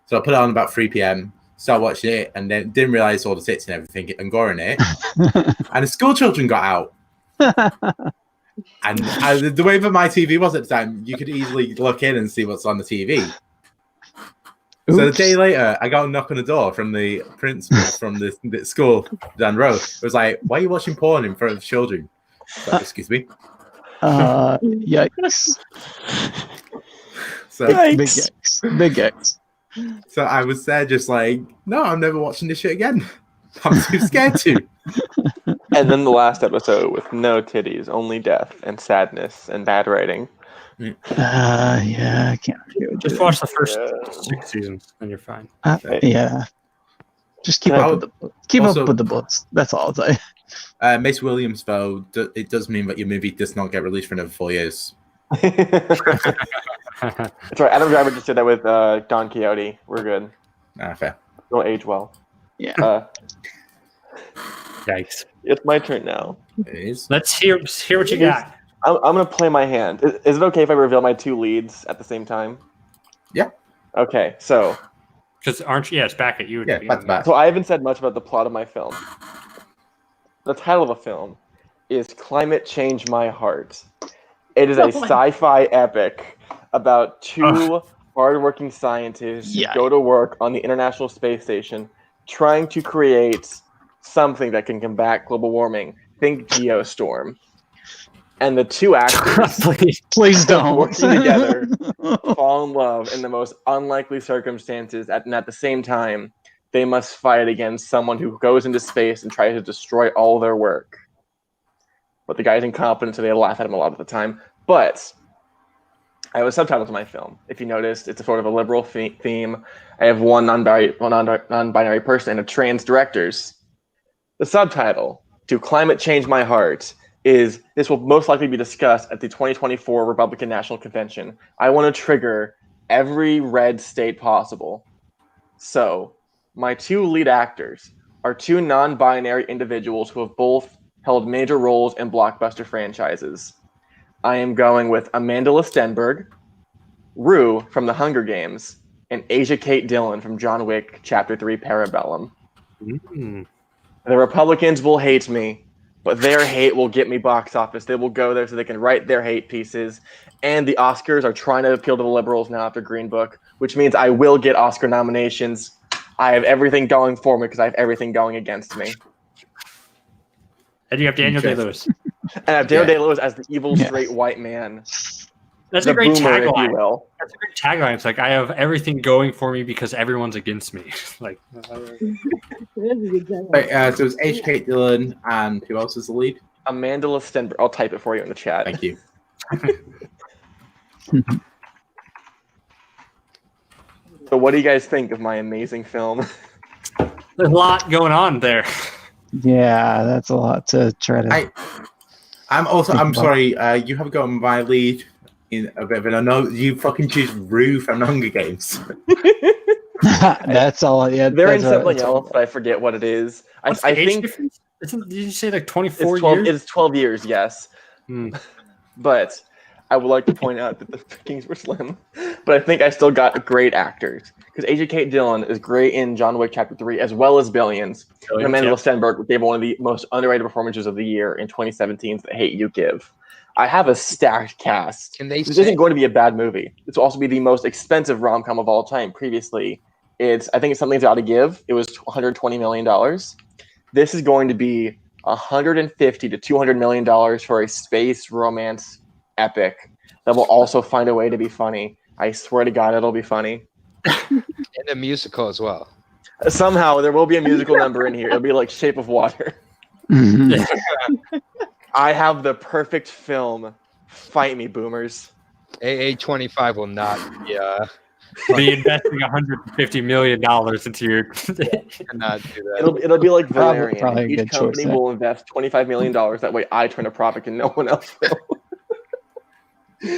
So I put it on about 3 p.m., started watching it, and then didn't realize all the tits and everything and gore in it. And the school children got out. And the way that my TV was at the time, you could easily look in and see what's on the TV. Oops. So the day later, I got a knock on the door from the principal from the school down the road. It was like, "Why are you watching porn in front of children?" Like, excuse me. Yikes. So Yikes. Big X. So I was there just like, no, I'm never watching this shit again. I'm too scared to. And then the last episode with no titties, only death and sadness and bad writing. Yeah, I can't. Just watch the first 6 seasons, and you're fine. Yeah. Just keep up with the books. That's all I'll say. Maisie Williams, though, it does mean that your movie does not get released for another 4 years. That's right. Adam Driver just did that with Don Quixote. We're good. Fair. It'll age well. Yeah. Yikes. It's my turn now. It is. Let's hear what you got. I'm going to play my hand. Is it okay if I reveal my two leads at the same time? Yeah. Okay, so. Because it's back at you. Yeah, back. So I haven't said much about the plot of my film. The title of the film is Climate Change My Heart. It is a sci-fi epic about two hardworking scientists who go to work on the International Space Station trying to create something that can combat global warming. Think Geostorm. And the two actors please don't working together fall in love in the most unlikely circumstances, and at the same time, they must fight against someone who goes into space and tries to destroy all their work. But the guy's incompetent, so they laugh at him a lot of the time. But I have a subtitle to my film. If you noticed, it's a sort of a liberal theme. I have one non-binary person and a trans directors. The subtitle to Climate Change My Heart is this will most likely be discussed at the 2024 Republican National Convention. I want to trigger every red state possible. So my two lead actors are two non-binary individuals who have both held major roles in blockbuster franchises. I am going with Amanda Stenberg, Rue from The Hunger Games, and Asia Kate Dillon from John Wick Chapter 3 Parabellum. Mm-hmm. The Republicans will hate me, but their hate will get me box office. They will go there so they can write their hate pieces. And the Oscars are trying to appeal to the liberals now after Green Book, which means I will get Oscar nominations. I have everything going for me because I have everything going against me. And you have Daniel Day-Lewis. And I have Daniel Day-Lewis as the evil straight white man. That's the a great boomer, if you tagline. will. That's a great tagline. It's like I have everything going for me because everyone's against me. Like, Right, so it's H.K. Dillon, and who else is the lead? Amanda Stenberg. I'll type it for you in the chat. Thank you. So, what do you guys think of my amazing film? there's a lot going on there. Yeah, that's a lot to try to. I'm sorry. You have got my lead in a bit of an unknown. You fucking choose Rue from the Hunger Games. That's all. Yeah, They're in that's something else, but I forget what it is. What's the I age think difference? Did you say like 24 it's 12, years? it's 12 years, yes. But I would like to point out that the pickings were slim. But I think I still got great actors. Because H.K. Dillon is great in John Wick Chapter 3, as well as Billions. And Amanda Stenberg gave one of the most underrated performances of the year in 2017's The Hate You Give. I have a stacked cast. This isn't going to be a bad movie. This will also be the most expensive rom-com of all time. Previously, I think it's Something's Got to Give. It was $120 million. This is going to be $150 to $200 million for a space romance epic that will also find a way to be funny. I swear to God, it'll be funny. And a musical as well. Somehow, there will be a musical number in here. It'll be like Shape of Water. I have the perfect film. Fight me, boomers. AA25 will not be investing $150 million into your. cannot do that. It'll be like Valerian. Probably a Each good company choice, will invest $25 million. That way, I turn a profit and no one else will.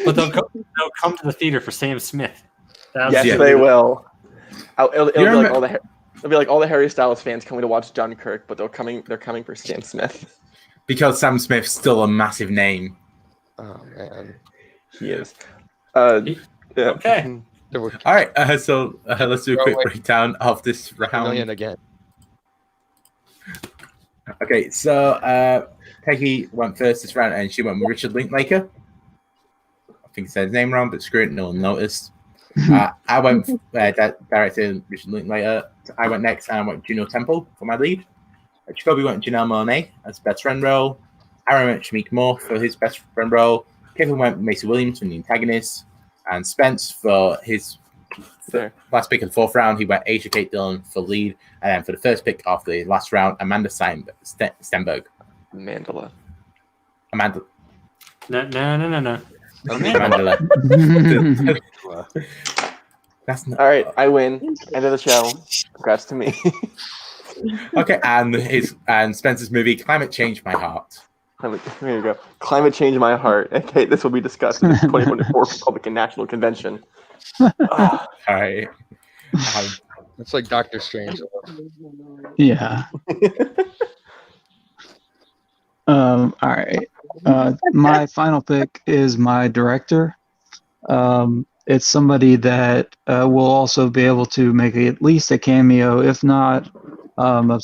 But they'll come to the theater for Sam Smith. Yes, they will. It'll be like all the Harry Styles fans coming to watch Dunkirk, but they're coming for Sam Smith. Because Sam Smith's still a massive name. Oh man, he is. Yeah. Okay. All right. So let's do a quick breakdown of this round again. Okay. So Peggy went first this round, and she went with Richard Linklater. I think I said his name wrong, but screw it, no one noticed. I went director Richard Linklater. I went next, and I went Juno Temple for my lead. Jacoby went Janelle Monáe as best friend role. Aaron went Shamik Moore for his best friend role. Kevin went Maisie Williams for the antagonist. And Spence for his last pick of the fourth round, he went H.K. Dillon for lead. And then for the first pick of the last round, Amanda Stenberg. Amanda. No. Amanda. That's not... All right, I win. End of the show. Congrats to me. Okay, and Spencer's movie, Climate Change My Heart. Here you go. Climate Change My Heart. Okay, this will be discussed in the 2024 Republican National Convention. All right. It's like Doctor Strange. Yeah. All right. My final pick is my director. It's somebody that will also be able to make at least a cameo, if not a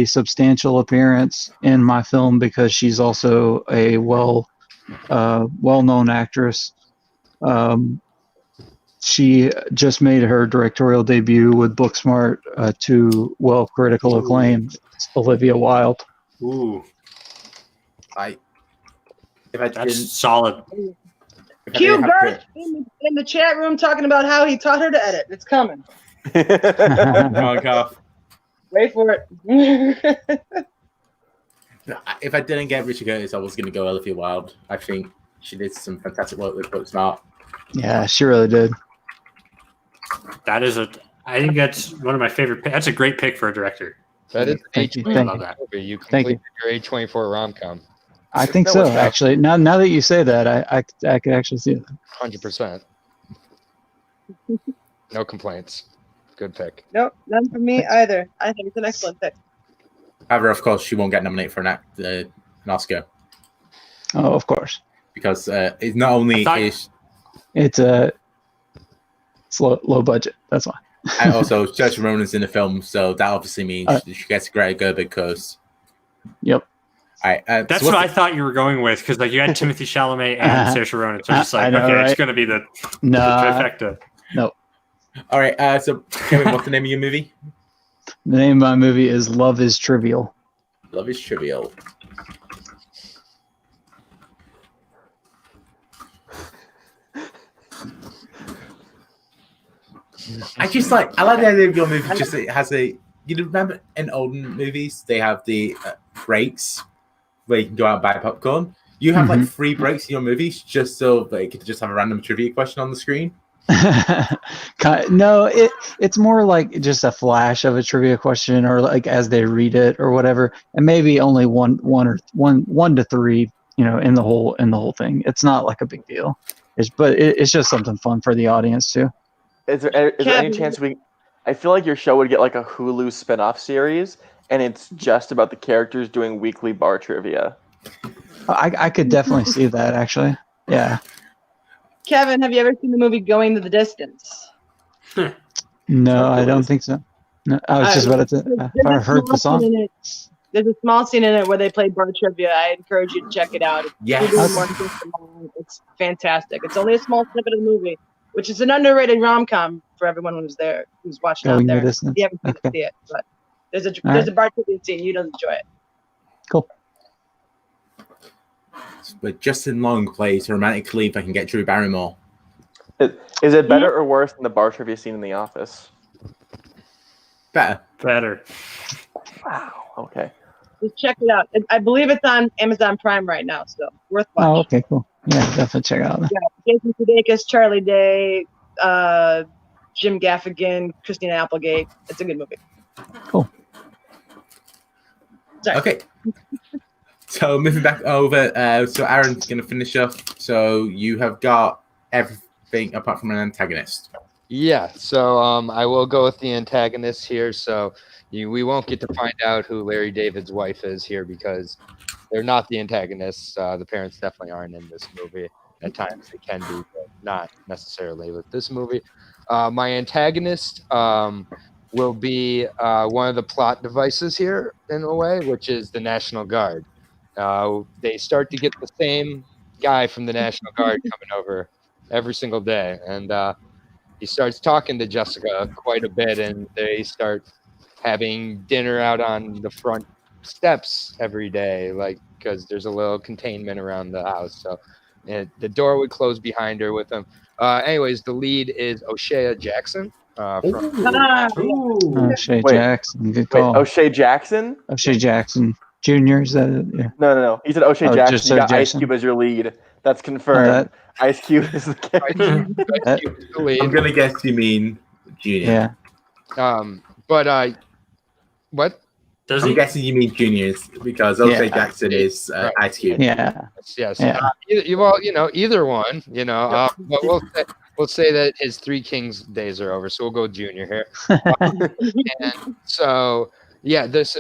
substantial appearance in my film, because she's also a well-known actress. She just made her directorial debut with Booksmart to critical acclaim. It's Olivia Wilde. Ooh, That's solid. Cue Gert in the chat room talking about how he taught her to edit. It's coming. Wait for it. If I didn't get Richard Curtis, I was going to go Olivia Wilde. I think she did some fantastic work with Booksmart. Yeah, she really did. I think that's one of my favorite. That's a great pick for a director. That is Thank you. You completed your A24 rom-com. I think so, actually. Now that you say that, I could actually see that. 100%. No complaints. Good pick. Nope, none for me either. I think it's an excellent pick. However, of course, she won't get nominated for an Oscar. Oh, of course. Because it's not only it's low budget. That's why. And also, Saoirse Ronan's in the film, so that obviously means she gets a Greta Gerwig because. Yep. That's what I thought you were going with, because like you had Timothy Chalamet and Saoirse Ronan, so I'm just like, it's going to be the trifecta. No. All right. So, Kevin, what's the name of your movie? The name of my movie is Love is Trivial. Love is Trivial. I like the idea of your movie. Just it has a. You remember in olden movies they have the breaks where you can go out and buy popcorn. You have like 3 breaks in your movies just so they could just have a random trivia question on the screen. No, it's more like just a flash of a trivia question, or like as they read it or whatever, and maybe only one to 3, in the whole thing. It's not like a big deal. It's just something fun for the audience too. Is there any chance I feel like your show would get like a Hulu spin-off series, and it's just about the characters doing weekly bar trivia. I could definitely see that, actually. Yeah. Kevin, have you ever seen the movie Going to the Distance? No, I don't think so. No, I was just about to. I've heard the song. There's a small scene in it where they play bar trivia. I encourage you to check it out. Yes. It's fantastic. It's only a small snippet of the movie, which is an underrated rom-com for everyone who's watching out there. If you haven't seen it, see it. But there's a bar trivia scene. You'd enjoy it. Cool. But Justin Long plays a romantic lead that can get Drew Barrymore. Is it better or worse than the bar trivia scene in The Office? Better. Wow. Okay. Just check it out. I believe it's on Amazon Prime right now, so worth watching. Oh, okay, cool. Yeah, definitely check it out. Yeah, Jason Sudeikis, Charlie Day, Jim Gaffigan, Christina Applegate. It's a good movie. Cool. Sorry. Okay. So moving back over, so Aaron's going to finish off. So you have got everything apart from an antagonist. Yeah, so I will go with the antagonist here. So we won't get to find out who Larry David's wife is here because they're not the antagonists. The parents definitely aren't in this movie. At times they can be, but not necessarily with this movie. My antagonist will be one of the plot devices here in a way, which is the National Guard. They start to get the same guy from the National Guard coming over every single day, and he starts talking to Jessica quite a bit, and they start having dinner out on the front steps every day, like because there's a little containment around the house, so the door would close behind her with them. Anyways, the lead is O'Shea Jackson. O'Shea Jackson, good call. Wait, O'Shea Jackson? O'Shea Jackson Jr. Is that it? Yeah. No. You said O'Shea Jackson. Just You got Jackson. Ice Cube as your lead. That's confirmed. Ice Cube is the character. I'm gonna guess you mean Junior. Yeah. But what? I'm guessing you mean Juniors because O'Shea Jackson is Ice Cube. Yeah. Yes. Yeah. Either one. But we'll say that his Three Kings days are over, so we'll go Junior here. And so. Yeah, this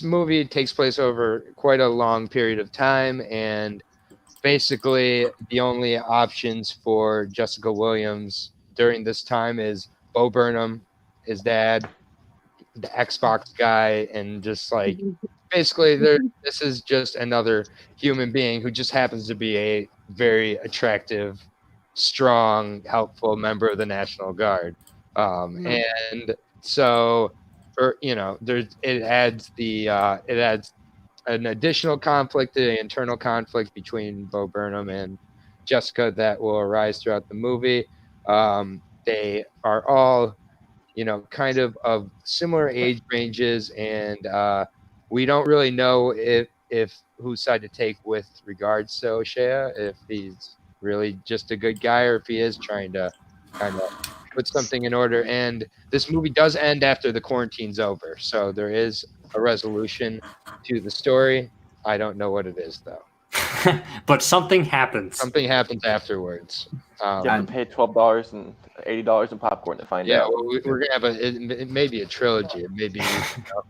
movie takes place over quite a long period of time, and basically the only options for Jessica Williams during this time is Bo Burnham, his dad, the Xbox guy, and just like basically this is just another human being who just happens to be a very attractive, strong, helpful member of the National Guard, and so. It adds an additional conflict, the internal conflict between Bo Burnham and Jessica that will arise throughout the movie. They are all, kind of similar age ranges, and we don't really know if whose side to take with regards to O'Shea, if he's really just a good guy or if he is trying to kind of put something in order. And this movie does end after the quarantine's over, so there is a resolution to the story. I don't know what it is though. But something happens. Something happens afterwards. You have to pay $12 and $80 in popcorn to find out. Yeah, well, we're gonna have it may be a trilogy. It may be.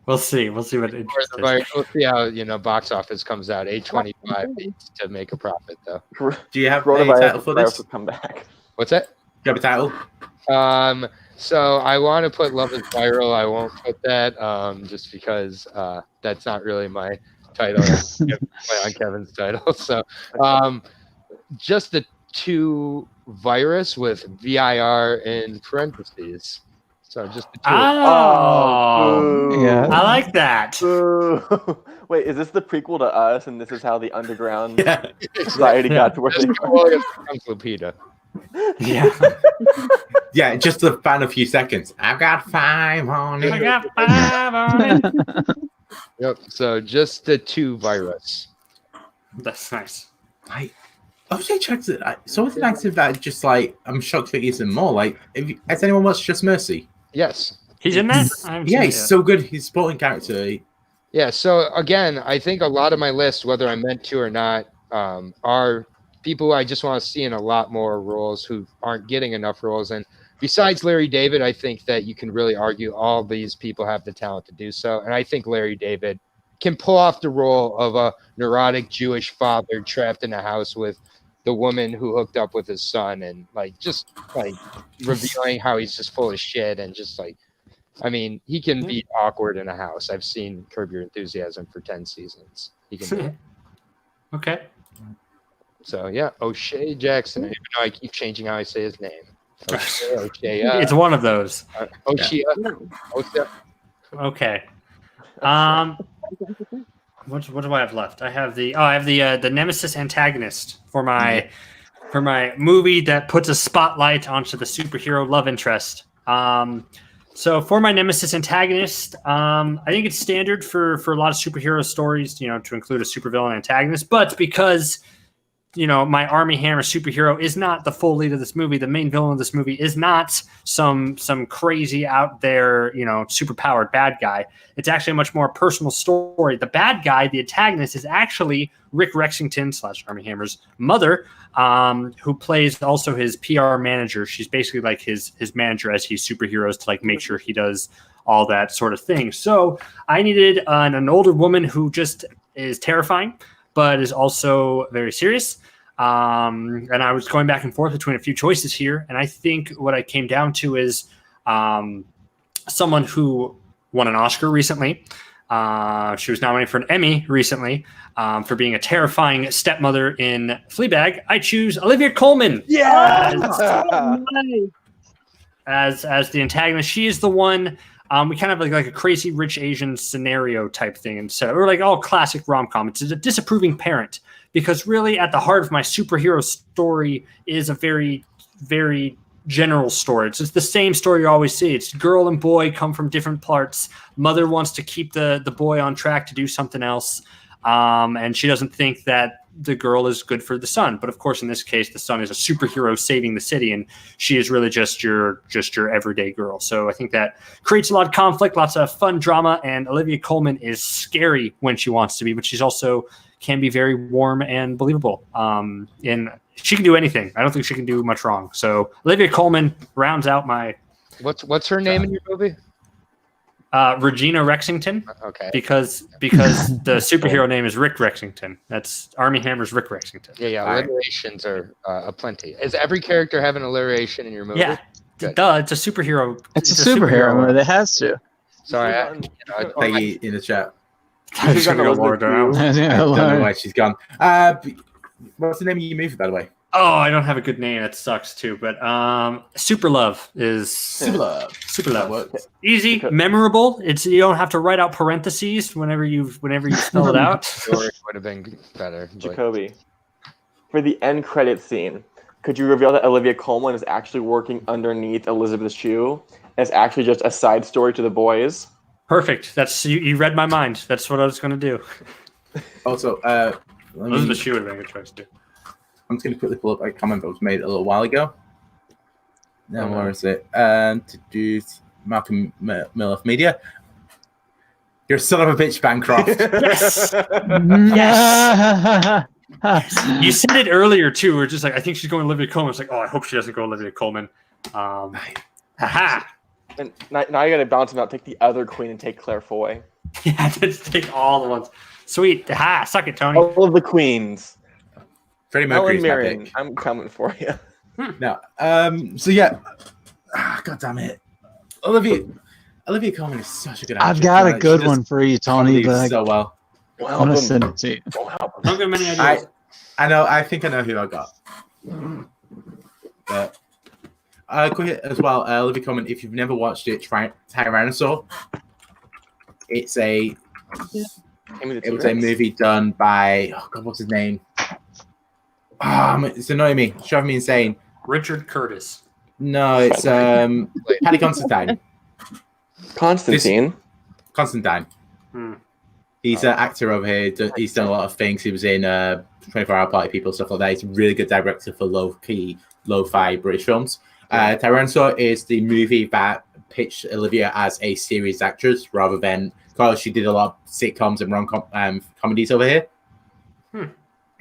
We'll see. We'll see what it is. We'll see how box office comes out. $8.25 needs to make a profit though. Do you have a title for this? Come back. What's that? Do you have a title? So I want to put Love is Viral. I won't put that just because that's not really my title. On Kevin's title. So just the 2 virus with VIR in parentheses. So just the 2. Oh, yeah. I like that. Wait, is this the prequel to Us, and this is how the underground society got to where they Williams becomes Lupita. Yeah. Yeah, just the final few seconds. I've got 5 on it. I got 5 on it. Yep. So just the 2 virus. That's nice. Like, OJ checks it. So it's nice that just like I'm shocked that he's in more. Like, has anyone watched Just Mercy? Yes. He's in that? Yeah, he's so good. He's a supporting character. Yeah. So again, I think a lot of my list, whether I meant to or not, are people I just want to see in a lot more roles who aren't getting enough roles. And besides Larry David, I think that you can really argue all these people have the talent to do so. And I think Larry David can pull off the role of a neurotic Jewish father trapped in a house with the woman who hooked up with his son, and just revealing how he's just full of shit and just like, I mean, he can be awkward in a house. I've seen Curb Your Enthusiasm for 10 seasons. He can do it. Okay. So yeah, O'Shea Jackson. Even though I keep changing how I say his name. O'Shea. It's one of those. O'Shea. Okay. What do I have left? I have the Nemesis antagonist for my movie that puts a spotlight onto the superhero love interest. So for my Nemesis antagonist, I think it's standard for a lot of superhero stories, to include a supervillain antagonist. But because my Armie Hammer superhero is not the full lead of this movie, the main villain of this movie is not some crazy out there, superpowered bad guy. It's actually a much more personal story. The bad guy, the antagonist, is actually Rick Rexington / Armie Hammer's mother, who plays also his PR manager. She's basically like his manager as he's superheroes to make sure he does all that sort of thing. So I needed an older woman who just is terrifying, but is also very serious. And I was going back and forth between a few choices here. And I think what I came down to is someone who won an Oscar recently. She was nominated for an Emmy recently for being a terrifying stepmother in Fleabag. I choose Olivia Colman. Yeah. As the antagonist. She is the one. We kind of like a crazy rich Asian scenario type thing. And so we're like all classic rom-com. It's a disapproving parent, because really at the heart of my superhero story is a very, very general story. It's just the same story you always see. It's girl and boy come from different parts. Mother wants to keep the boy on track to do something else. And she doesn't think that the girl is good for the son. But of course, in this case, the son is a superhero saving the city, and she is really just your everyday girl. So I think that creates a lot of conflict, lots of fun drama, and Olivia Colman is scary when she wants to be, but she's also can be very warm and believable. And she can do anything. I don't think she can do much wrong. So Olivia Colman rounds out my... What's her name in your movie? Regina Rexington. Okay. Because the superhero name is Rick Rexington. That's Armie Hammer's Rick Rexington. Yeah. Alliterations are aplenty. Does every character have an alliteration in your movie? Yeah. Duh, it's a superhero. It's a superhero movie. It has to. Sorry. Peggy in the chat. She's gonna go more down. I don't know why she's gone. What's the name of your movie, by the way? Oh, I don't have a good name. It sucks too. But Super Love is Super Love. Easy, memorable. You don't have to write out parentheses whenever you spell it out. Story would have been better. Jacoby, for the end credit scene, could you reveal that Olivia Colman is actually working underneath Elizabeth Shue? It's actually just a side story to the boys. Perfect. That's you read my mind. That's what I was going to do. Also, Elizabeth Shue would have been a good choice too. I'm just going to quickly pull up a comment that was made a little while ago. Now, where is it? To do Malcolm Miller Media. You're a son of a bitch, Bancroft. Yes. You said it earlier too. We're just like, I think she's going Olivia Colman. It's like, oh, I hope she doesn't go Olivia Colman. Haha. And now you got to bounce him out. Take the other queen and take Claire Foy. Yeah, just take all the ones. Sweet. Ha! Suck it, Tony. All of the queens. Freddie Mercury's my Marion, pick. I'm coming for you. No. So yeah. God damn it. Olivia Colman is such a good actress. I've got a good one for you, Tony, but so well. I want to send it to you. Don't get many ideas. I know. I think I know who I got. But quick as well, Olivia Colman. If you've never watched it, try Tyrannosaur. It was a movie done by what's his name? It's annoying me, it's driving me insane. Richard Curtis. No, it's Paddy Constantine. Constantine. Constantine. He's an actor over here. He's done a lot of things. He was in 24-Hour Party People, stuff like that. He's a really good director for lo-fi British films. Tyrannosaur is the movie that pitched Olivia as a serious actress rather than, because she did a lot of sitcoms and rom-com comedies over here.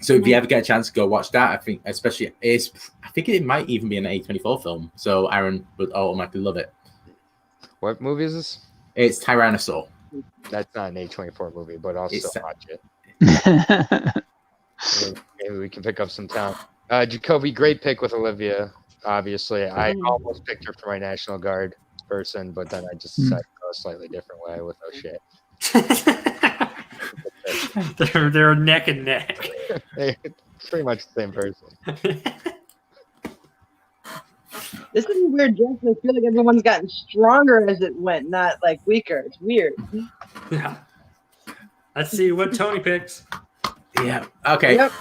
So if you ever get a chance to go watch that, I think especially I think it might even be an A24 film. So Aaron would automatically love it. What movie is this? It's Tyrannosaur. That's not an A24 movie, but I'll still watch it. Maybe we can pick up some talent. Jacoby, great pick with Olivia. Obviously, I almost picked her for my National Guard person, but then I just decided to go a slightly different way with no shit. They're neck and neck. Pretty much the same person. This is a weird joke. I feel like everyone's gotten stronger as it went, not like weaker. It's weird. Yeah. Let's see what Tony picks. Yeah. Okay. Yep.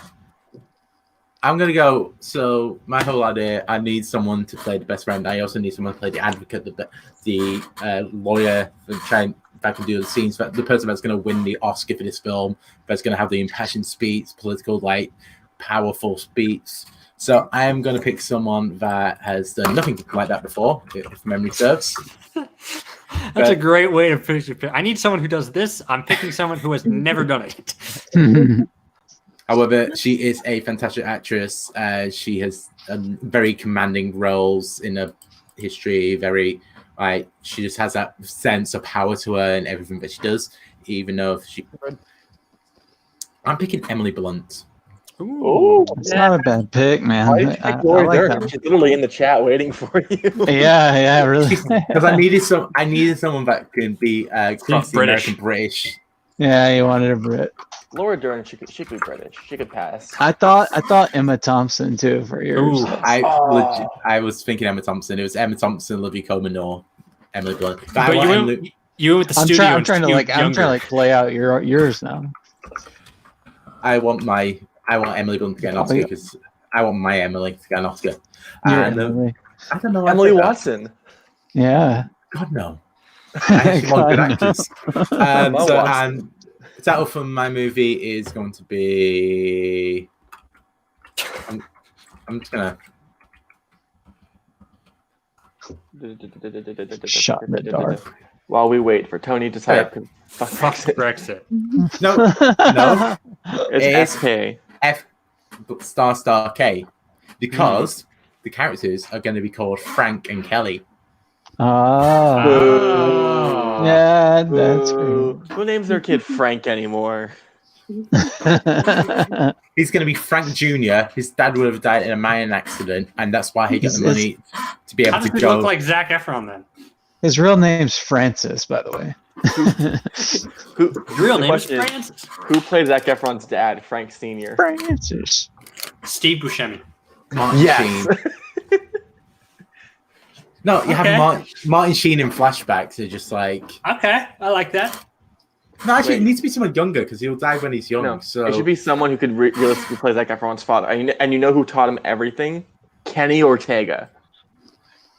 I'm gonna go. So my whole idea, I need someone to play the best friend. I also need someone to play the advocate, the lawyer, and try and do the scenes. The person that's gonna win the Oscar for this film, that's gonna have the impassioned speech, political, like powerful speech. So I am gonna pick someone that has done nothing like that before, if memory serves. That's a great way to finish your pick. I need someone who does this. I'm picking someone who has never done it. However, she is a fantastic actress. She has very commanding roles in her history. She just has that sense of power to her in everything that she does. Even though I'm picking Emily Blunt. Ooh, it's not a bad pick, man. Why did you pick Laura Dern? She's literally in the chat waiting for you. Yeah, really. Because I needed someone that can be cross the American British. Yeah, you wanted a Brit. Laura Dern, she could be British. She could pass. I thought Emma Thompson too for yours. I was thinking Emma Thompson. It was Emma Thompson, Olivia Colman, or Emily Blunt. But you went with the studio. I'm trying to play out yours now. I want Emily Blunt to get an Oscar because I want my Emily to get an Oscar. I don't know. Emily Watson. Yeah. God no. I actually want good actors. And the title for my movie is going to be. I'm just gonna. Shot in the dark. While we wait for Tony to type. Fuck Brexit. No. It's FK. F**** K, because the characters are going to be called Frank and Kelly. Oh. Yeah, that's great. Who names their kid Frank anymore? He's going to be Frank Jr. His dad would have died in a mining accident, and that's why he got the money to be able to go. How does he look like Zac Efron then? His real name's Francis, by the way. Real name is Francis. Who played Zac Efron's dad, Frank Sr.? Francis. Steve Buscemi. Yes. No, you have Martin Sheen in flashbacks. They're just like... Okay, I like that. No, actually, it needs to be someone younger because he'll die when he's young. No, so it should be someone who could realistically play Zac Efron's father. And you know who taught him everything? Kenny Ortega.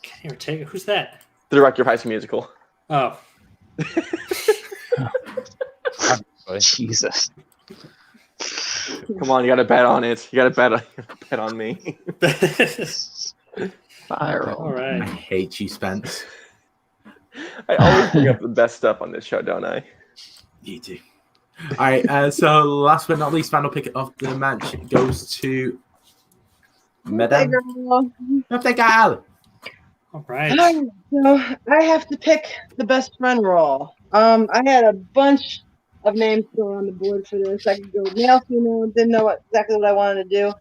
Kenny Ortega? Who's that? The director of High School Musical. Oh. Jesus. Come on, you got to bet on it. You got to bet on me. Viral. All right. I hate you, Spence. I always bring up the best stuff on this show, don't I? You do. All right. So last but not least, final pick of the match goes to Madame. Birthday girl. All right. So I have to pick the best friend role. I had a bunch of names still on the board for this. I could go male, female, didn't know exactly what I wanted to do.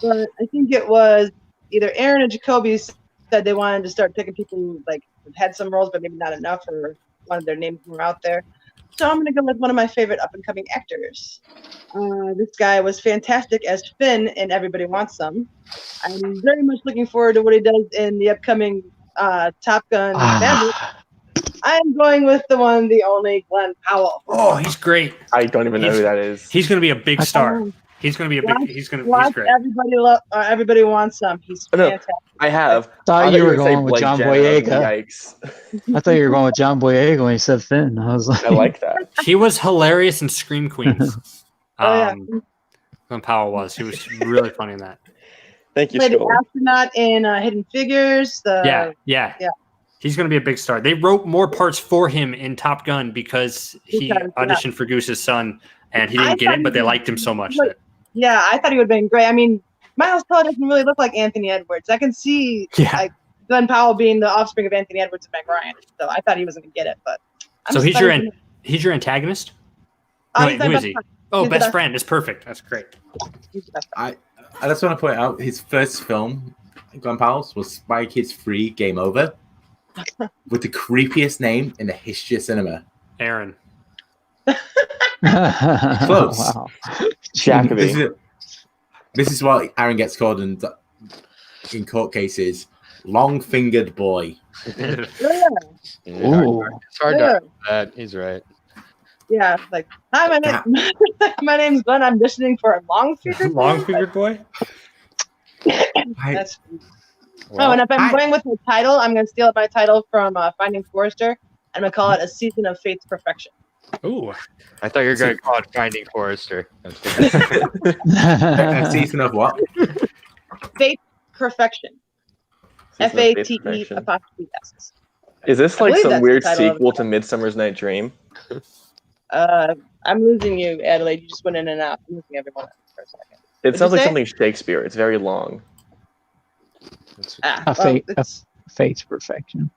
But I think it was either Aaron or Jacoby said they wanted to start picking people who had some roles, but maybe not enough, or wanted their names more out there. So I'm going to go with one of my favorite up-and-coming actors. This guy was fantastic as Finn in Everybody Wants Some. I'm very much looking forward to what he does in the upcoming Top Gun Maverick. I'm going with the one, the only Glenn Powell. Oh, he's great. I don't even know who that is. He's going to be a big star. He's going to be a big. He's great. Everybody wants some. He's fantastic. I have. Thought you were going with Blake John Jenner. Boyega. Yikes! I thought you were going with John Boyega when he said Finn. I was like, I like that. He was hilarious in Scream Queens. Glenn Powell was. He was really funny in that. Thank you, Played Skull. the astronaut in Hidden Figures. Yeah. He's going to be a big star. They wrote more parts for him in Top Gun because he auditioned for Goose's son, and he didn't get it, but they liked him so much. Yeah, I thought he would have been great. I mean, Miles Teller doesn't really look like Anthony Edwards. I can see like Glenn Powell being the offspring of Anthony Edwards and Meg Ryan. So I thought he was going to get it, but he's your antagonist. Who is he? Oh, best friend is perfect. That's great. I just want to point out his first film, Glenn Powell's, was Spy Kids 3 Game Over, with the creepiest name in the history of cinema. Aaron. Close. Wow. Jacoby. This is what Aaron gets called in court cases. Long-fingered boy. Ooh. It's hard to argue that. He's right. Yeah, like, hi, my name's Glenn. I'm listening for a long-fingered boy. That's. And if I'm going with my title, I'm going to steal my title from Finding Forrester. I'm going to call it A Season of Fate's Perfection. Ooh. I thought you were going to call it Finding Forrester. A season of what? Fate's Perfection. FATE apostrophe S. Is this like some weird sequel to Midsummer's Night Dream? I'm losing you, Adelaide. You just went in and out. I'm losing everyone for a second. It sounds like something Shakespeare. It's very long. Fate's Perfection.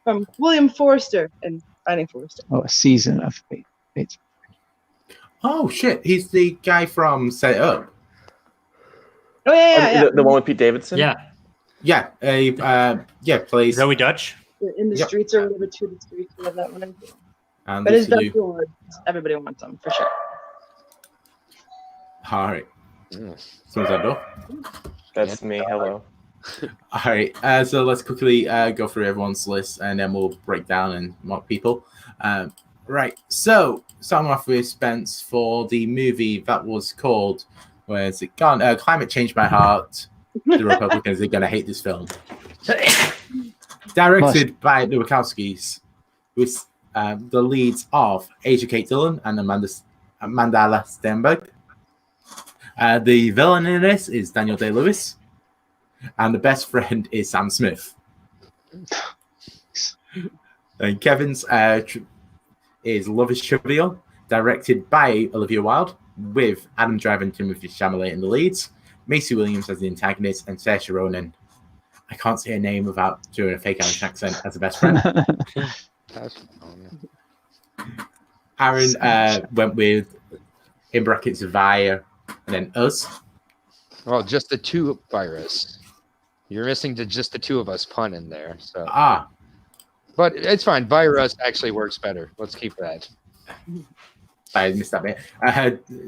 From William Forster and Finding Forrester. Oh, A Season of Fate's. Oh shit! He's the guy from Set It Up. Oh yeah. The one with Pete Davidson. Yeah. Plays Zoe Dutch. In the streets or whatever, to the streets, whatever that one is. And but his Dutch words, everybody wants them for sure. All right. Someone's at the door. That's me. Hello. All right. So let's quickly go through everyone's list, and then we'll break down and mock people. Right. So starting off with Spence for the movie that was called, where's it gone? Climate Changed My Heart. The Republicans are gonna hate this film. Directed by the Wachowskis, with the leads of Asia Kate Dillon and Amanda Stenberg. The villain in this is Daniel Day-Lewis, and the best friend is Sam Smith. And Kevin's is Love is Trivial, directed by Olivia Wilde, with Adam Driver and Timothée Chalamet in the leads, Maisie Williams as the antagonist, and Saoirse Ronan. I can't say her name without doing a fake Irish accent as the best friend. Aaron went with, in brackets, Via, and then us. Well, just the two virus. You're missing just the two of us pun in there. So. But it's fine. Virus actually works better. Let's keep that. I missed that bit.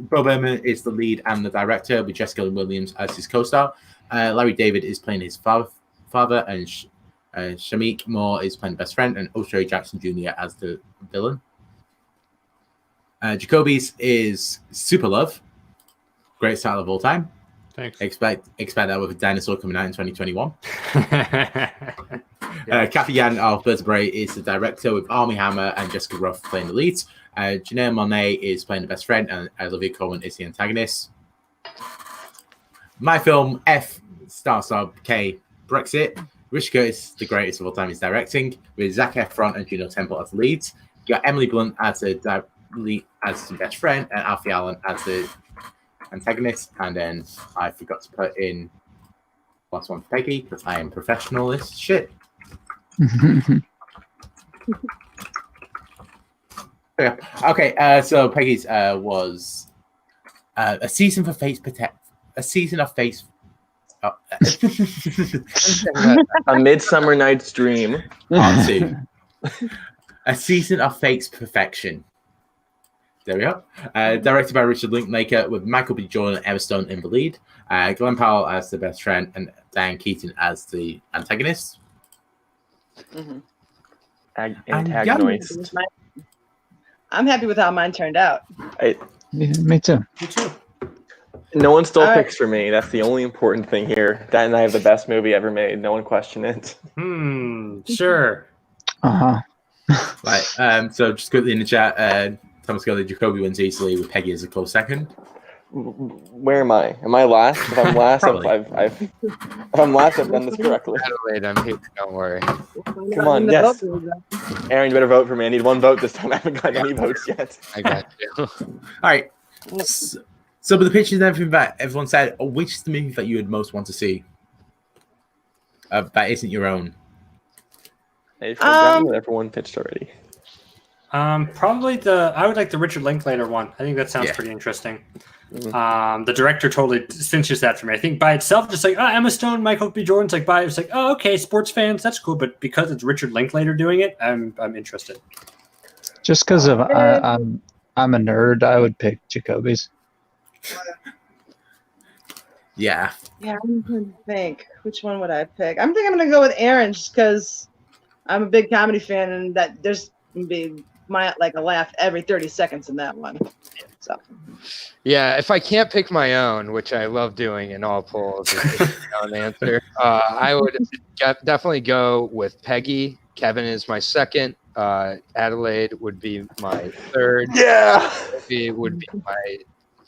Bo Burnham is the lead and the director, with Jessica Williams as his co-star. Larry David is playing his father, and Shamik Moore is playing the best friend, and O'Shea Jackson Jr. as the villain. Jacoby's is Super Love, greatest title of all time. Thanks. Expect that with a dinosaur coming out in 2021. Kathy Yan of Birds of Prey is the director, with Armie Hammer and Jessica Ruff playing the leads. Janelle Monáe is playing the best friend, and Olivia Colman is the antagonist. My film, F ** K Brexit. Rich Curtis, the greatest of all time, is directing, with Zac Efron and Juno Temple as leads. You got Emily Blunt as the best friend, and Alfie Allen as the antagonist. And then I forgot to put in last one for Peggy, because I am professional as shit. Okay, so Peggy's was a season of Fate's A Midsummer Night's Dream. Part 2. A Season of Fate's Perfection. There we go. Directed by Richard Linklater, with Michael B. Jordan and Emma Stone in the lead. Glenn Powell as the best friend, and Diane Keaton as the antagonist. Antagonist. I'm happy with how mine turned out. Yeah, me too. Me too. No one stole All right. picks for me. That's the only important thing here. That and I have the best movie ever made. No one question it. Sure. Right. So just quickly in the chat, Thomas Scully, Jacoby wins easily with Peggy as a close second. Where am I? Am I last? If I'm last, Probably. if I'm last, I've done this correctly. Adelaide, I'm here. Don't worry. Come on, yes. Aaron, you better vote for me. I need one vote this time. I haven't gotten any votes yet. I got you. All right. So with the pictures and everything that everyone said, which is the movie that you would most want to see? That isn't your own. I've forgotten what everyone pitched already. Probably I would like the Richard Linklater one. I think that sounds pretty interesting. The director totally cinches that for me. I think by itself, just like Emma Stone, Michael B. Jordan's like it's like, oh, okay, sports fans, that's cool. But because it's Richard Linklater doing it, I'm interested. Just because of I'm a nerd, I would pick Jacoby's. Yeah. Yeah, I'm trying to think. Which one would I pick? I'm thinking I'm gonna go with Aaron just because I'm a big comedy fan, and that there's gonna be a laugh every 30 seconds in that one. So. Yeah, if I can't pick my own, which I love doing in all polls, is my own answer. I would definitely go with Peggy. Kevin is my second. Adelaide would be my third. Yeah. Sophie would be my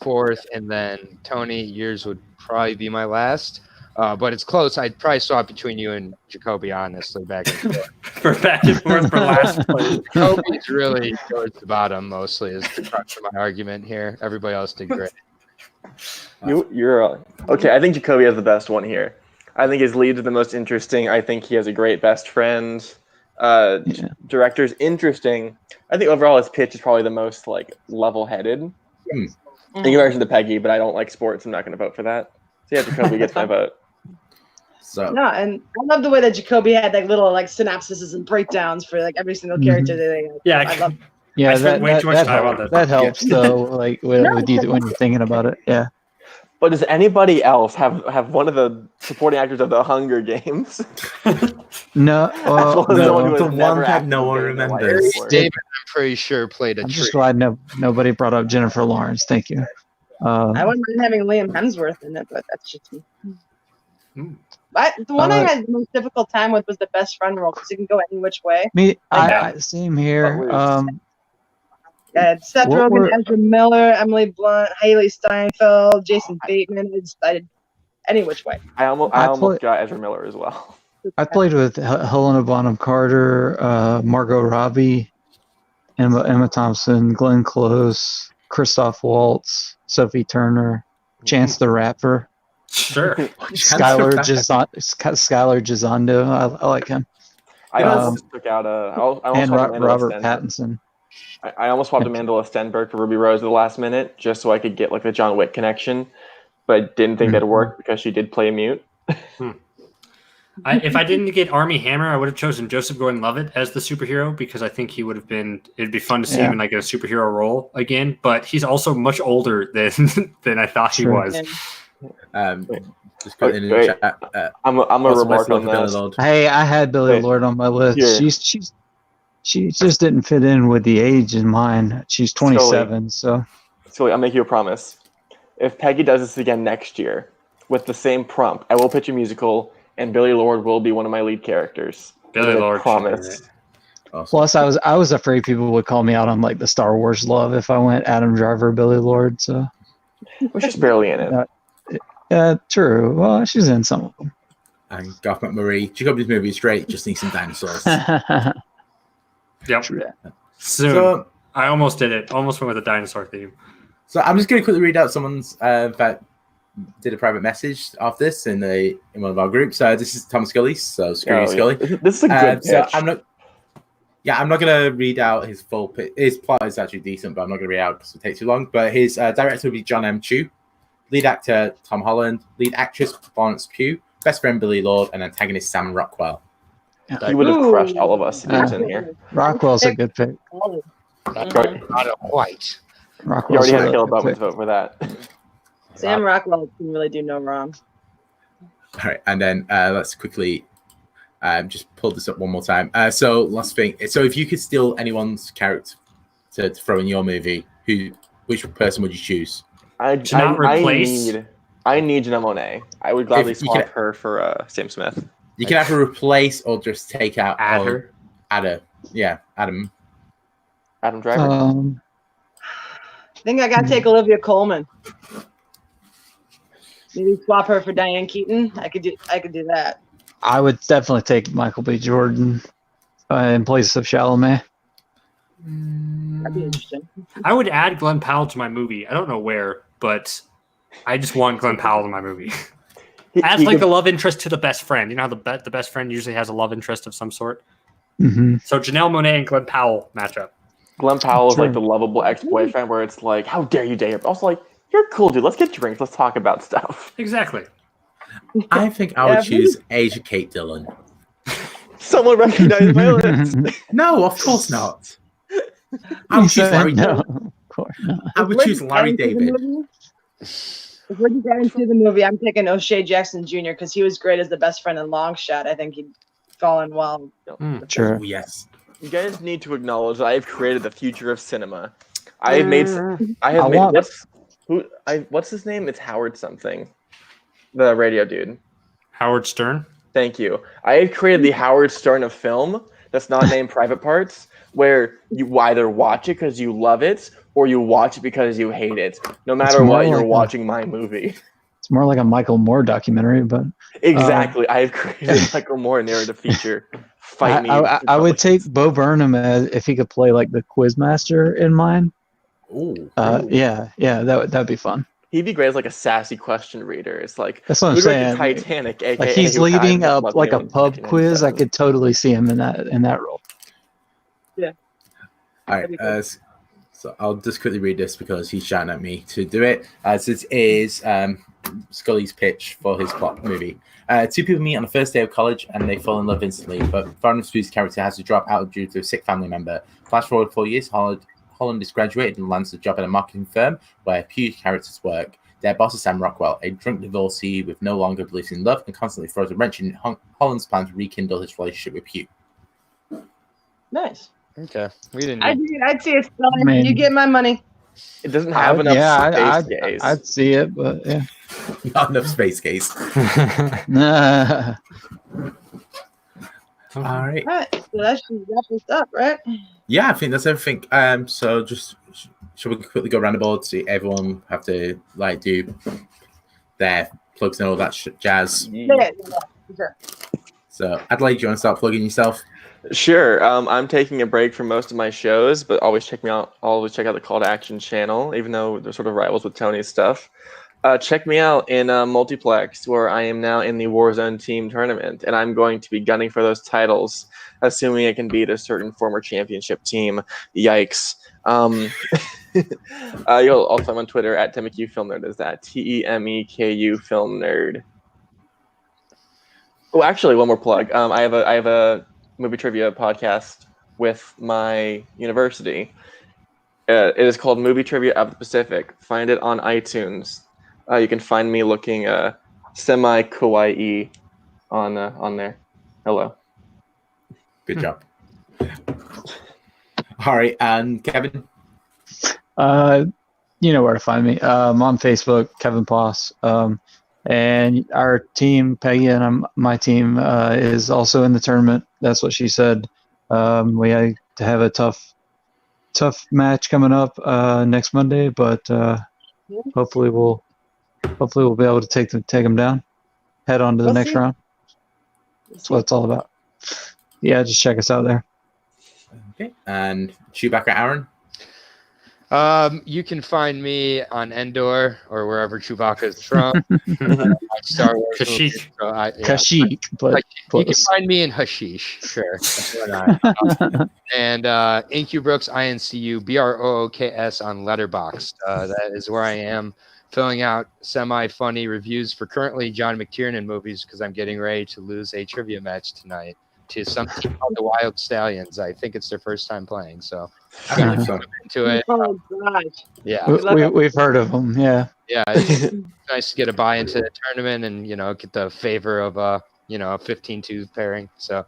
fourth, and then Tony, yours would probably be my last. But it's close. I'd probably swap between you and Jacoby, honestly, back and forth. For back and forth for last place. Jacoby's really towards the bottom, mostly, is the crux of my argument here. Everybody else did great. You're okay. I think Jacoby has the best one here. I think his leads are the most interesting. I think he has a great best friend. Director's interesting. I think overall his pitch is probably the most level-headed. In comparison to Peggy, but I don't like sports. I'm not going to vote for that. So yeah, Jacoby gets my vote. So no, and I love the way that Jacoby had little synopsises and breakdowns for every single character. I love. Yeah, I spent way too much time on that. That helps though. With you when you're thinking about it. Yeah. But does anybody else have one of the supporting actors of the Hunger Games? No. The one that no one remembers. David, I'm pretty sure played a I'm tree. just glad nobody brought up Jennifer Lawrence. Thank you. I wouldn't mind having Liam Hemsworth in it, but that's just me. The one I had the most difficult time with was the best friend role because it can go any which way. Same here. Seth Rogen, Ezra Miller, Emily Blunt, Haley Steinfeld, Jason Bateman. I did any which way. I almost got Ezra Miller as well. I played with Helena Bonham Carter, Margot Robbie, Emma Thompson, Glenn Close, Christoph Waltz, Sophie Turner, Chance the Rapper. Sure. Skylar Gisondo. I like him. I almost took out Robert Pattinson. I almost swapped Amanda Stenberg for Ruby Rose at the last minute just so I could get the John Wick connection, but I didn't think that'd work because she did play mute. If I didn't get Armie Hammer, I would have chosen Joseph Gordon-Levitt as the superhero because I think he would have been. It'd be fun to see him in a superhero role again. But he's also much older than I thought he was. Just put it in the chat. I'm a remark on that. Hey, I had Billy Lord on my list. She just didn't fit in with the age in mine. She's 27, so. I'll make you a promise. If Peggy does this again next year with the same prompt, I will pitch a musical, and Billy Lord will be one of my lead characters. Billy Lord, promise. Awesome. Plus, I was afraid people would call me out on the Star Wars love if I went Adam Driver, Billy Lord. So. Well, she's barely in it. True. Well, she's in some of them. And Garth McMurray. Jacoby's movie is great. Just needs some dinosaurs. Yep. Soon. So, I almost did it. Almost went with a dinosaur theme. So I'm just going to quickly read out someone's that did a private message of this in one of our groups. This is Tom Scully. So screw you, Scully. This is a good pitch. So I'm not going to read out his full pitch. His plot is actually decent, but I'm not going to read out because it takes too long. But his director will be John M. Chu, lead actor Tom Holland, lead actress Florence Pugh, best friend Billy Lord, and antagonist Sam Rockwell. He would have crushed all of us if he was in here. Rockwell's a good pick. Not a white. You already had to kill a button to vote for that. Sam Rockwell can really do no wrong. All right, and then let's quickly just pull this up one more time. So last thing. So if you could steal anyone's character to throw in your movie, which person would you choose? I replace? I need Janelle Monáe. I would gladly swap her for Sam Smith. You can either replace or just take out Add her. Adam. Adam Driver. I think I gotta take Olivia Colman. Maybe swap her for Diane Keaton. I could do that. I would definitely take Michael B. Jordan in place of Chalamet. That'd be interesting. I would add Glenn Powell to my movie. I don't know where, but I just want Glenn Powell in my movie. As like the love interest to the best friend. You know how the best friend usually has a love interest of some sort? Mm-hmm. So Janelle Monáe and Glenn Powell matchup. Glenn Powell is like the lovable ex-boyfriend where it's like, how dare you date her? But also like, you're cool, dude. Let's get drinks. Let's talk about stuff. Exactly. I think I would choose Asia Kate Dillon. Someone recognized my list. No, of course not. I would choose Larry David. I would choose Larry David. If we're getting into the movie, I'm picking O'Shea Jackson Jr. because he was great as the best friend in Long Shot. I think he'd fall in well. Sure. Oh, yes. You guys need to acknowledge that I have created the future of cinema. What's his name? It's Howard something. The radio dude. Howard Stern. Thank you. I have created the Howard Stern of film that's not named Private Parts, where you either watch it because you love it or you watch it because you hate it. No matter what, you're watching my movie. It's more like a Michael Moore documentary, but exactly. I have created Michael Moore narrative feature. Fight me. I would take Bo Burnham as if he could play like the Quizmaster in mine. Ooh. Yeah, that'd be fun. He'd be great as like a sassy question reader. It's like that's what I'm saying. Titanic, aka like he's leading a pub quiz. I could totally see him in that role. Yeah. All right. So I'll just quickly read this because he's shouting at me to do it. This is Scully's pitch for his plot movie. Two people meet on the first day of college and they fall in love instantly, but Burnham's character has to drop out due to a sick family member. Flash forward 4 years, Holland is graduated and lands a job at a marketing firm where Pugh's characters work. Their boss is Sam Rockwell, a drunk divorcee with no longer believes in love and constantly throws a wrench in Holland's plan to rekindle his relationship with Pugh. Nice. Okay. We didn't. I'd see it. You get my money. It doesn't have enough space case. I'd see it, but yeah. Not enough space case. All right. So that should wrap us up, right? Yeah, I think that's everything. So just should we quickly go around the board? See, everyone have to like do their plugs and all that jazz. Yeah, sure. So Adelaide, do you want to start plugging yourself? Sure. I'm taking a break from most of my shows, but always check out the Call to Action channel, even though they're sort of rivals with Tony's stuff. Check me out in Multiplex, where I am now in the Warzone team tournament, and I'm going to be gunning for those titles, assuming I can beat a certain former championship team. Yikes. You'll also find on Twitter at TEMEKU Film Nerd. Is that TEMEKU Film Nerd? Oh, actually, one more plug. I have a movie trivia podcast with my university. It is called Movie Trivia of the Pacific. Find it on iTunes. You can find me looking semi-kawaii on there. Hello. Good job. All right, and Kevin? You know where to find me. I'm on Facebook, Kevin Poss. And our team, Peggy and my team, is also in the tournament. That's what she said. We had to have a tough match coming up next Monday, but hopefully we'll be able to take them down, head on to the next round. That's what it's all about. Yeah, just check us out there. Okay, and Chewbacca Aaron? You can find me on Endor or wherever Chewbacca is from. Star Wars. Kashyyyk. Kashyyyk, but you can find me in Hashish. Sure. And Incu Brooks, INCU BROOKS on Letterboxd. That is where I am filling out semi-funny reviews for currently John McTiernan movies because I'm getting ready to lose a trivia match tonight to some team called the Wild Stallions. I think it's their first time playing, so I'm into it. Oh gosh. Yeah, we've heard of them. Yeah, it's nice to get a buy into the tournament and get the favor of a 15-2 pairing. So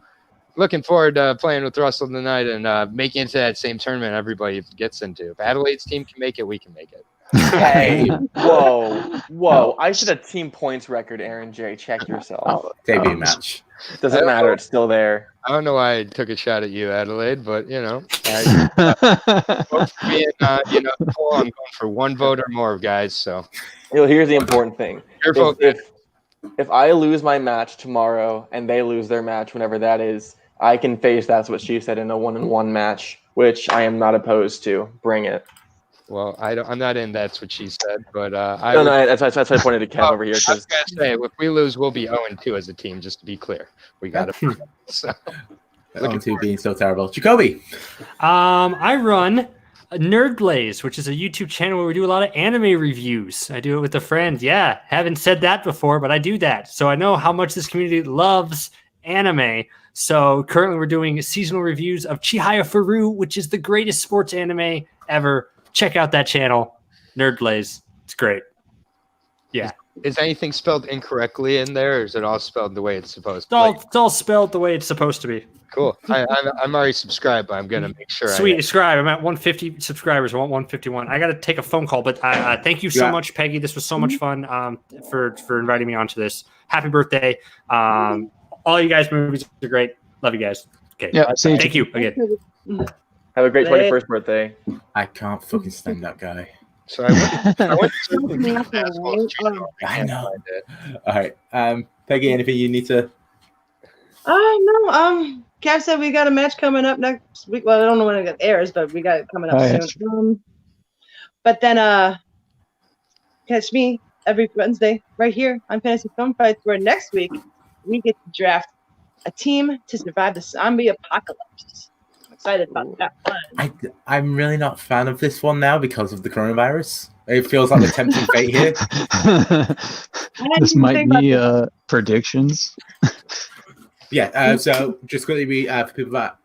looking forward to playing with Russell tonight and making it to that same tournament everybody gets into. If Adelaide's team can make it, we can make it. Hey, whoa! I set a team points record, Aaron J. Check yourself. Debut match. Doesn't matter. It's still there. I don't know why I took a shot at you, Adelaide, but being, cool, I'm going for one vote or more, guys. So, here's the important thing: your vote. If I lose my match tomorrow and they lose their match, whenever that is, I can face That's What She Said in a 1-on-1 match, which I am not opposed to. Bring it. Well, I'm not in That's What She Said, but that's why I pointed to Kev over here. I was gonna say, if we lose, we'll be 0-2 as a team. Just to be clear, we got to. So, 0-2 being so terrible. Jacoby. I run Nerd Blaze, which is a YouTube channel where we do a lot of anime reviews. I do it with a friend. Yeah, haven't said that before, but I do that. So I know how much this community loves anime. So currently we're doing seasonal reviews of Chihaya Furu, which is the greatest sports anime ever. Check out that channel, Nerd Blaze. It's great. Yeah. Is anything spelled incorrectly in there, or is it all spelled the way it's supposed to be? It's all spelled the way it's supposed to be. Cool. I'm already subscribed, but I'm going to make sure. Sweet. Subscribe. I'm at 150 subscribers. I want 151. I got to take a phone call, but thank you so much, Peggy. This was so much fun for inviting me onto this. Happy birthday. All you guys' movies are great. Love you guys. Okay. Yeah, thank you again. Have a great 21st birthday. I can't fucking stand that guy. So I went to I know. All right. Peggy, anything you need to? No. Kev said we got a match coming up next week. Well, I don't know when it airs, but we got it coming up soon. But then catch me every Wednesday right here on Fantasy Film Fights, where next week we get to draft a team to survive the zombie apocalypse. I'm excited about that one. I'm really not a fan of this one now because of the coronavirus. It feels like a tempting fate here. This might be predictions. Yeah, so just quickly, for people that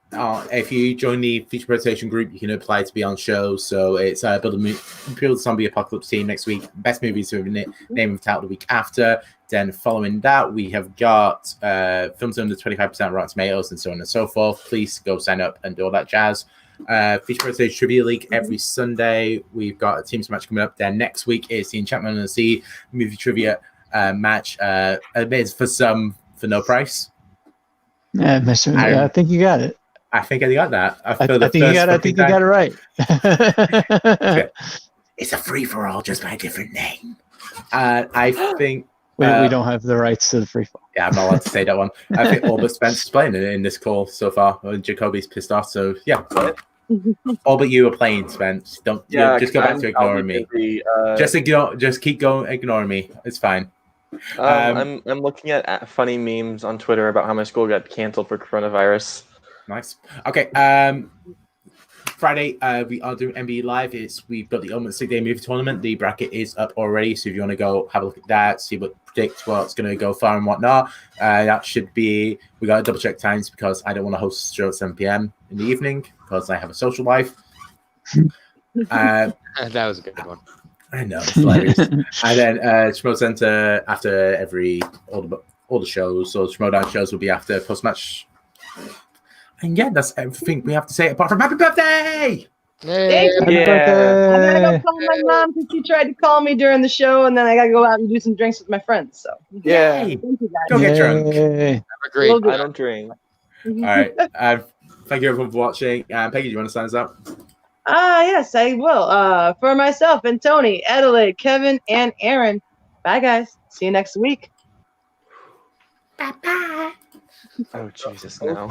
if you join the feature presentation group, you can apply to be on shows. So it's Build the Zombie Apocalypse team next week. Best movies to name of title the week after. Then following that, we have got films under 25% Rotten Tomatoes and so on and so forth. Please go sign up and do all that jazz. Feature presentation Trivia League every Sunday. We've got a teams match coming up. Then next week is the Enchantment of the Sea movie trivia match. It's for no price. Yeah, I think you got it. I think I got that. I think you got it right. It's a free for all, just by a different name. I think we don't have the rights to the free fall. Yeah, I'm not allowed to say that one. I think all but Spence is playing in this call so far. Jacoby's pissed off, so yeah. All but you are playing, Spence. Just go back to ignoring me. Just keep going, ignoring me. It's fine. I'm looking at funny memes on Twitter about how my school got canceled for coronavirus. Nice. Okay. Friday, we are doing NBA Live. We've got the Ultimate 6-Day Movie Tournament. The bracket is up already, so if you want to go have a look at that, predict what's going to go far and whatnot, that should be. We got to double check times because I don't want to host a show at 7 p.m. in the evening because I have a social life. That was a good one. I know, it's hilarious. And then Schmo Center after all the shows. So Schmo Down shows will be after post match. And yeah, that's everything we have to say apart from happy birthday! Thank you. Yeah. I gotta go call my mom because she tried to call me during the show, and then I gotta go out and do some drinks with my friends. So yeah, thank you guys. Go get drunk. Have a great. I don't drink. All right. Thank you everyone for watching. Peggy, do you want to sign us out? Yes, I will. For myself and Tony, Adelaide, Kevin, and Aaron. Bye, guys. See you next week. Bye-bye. Oh, Jesus, no.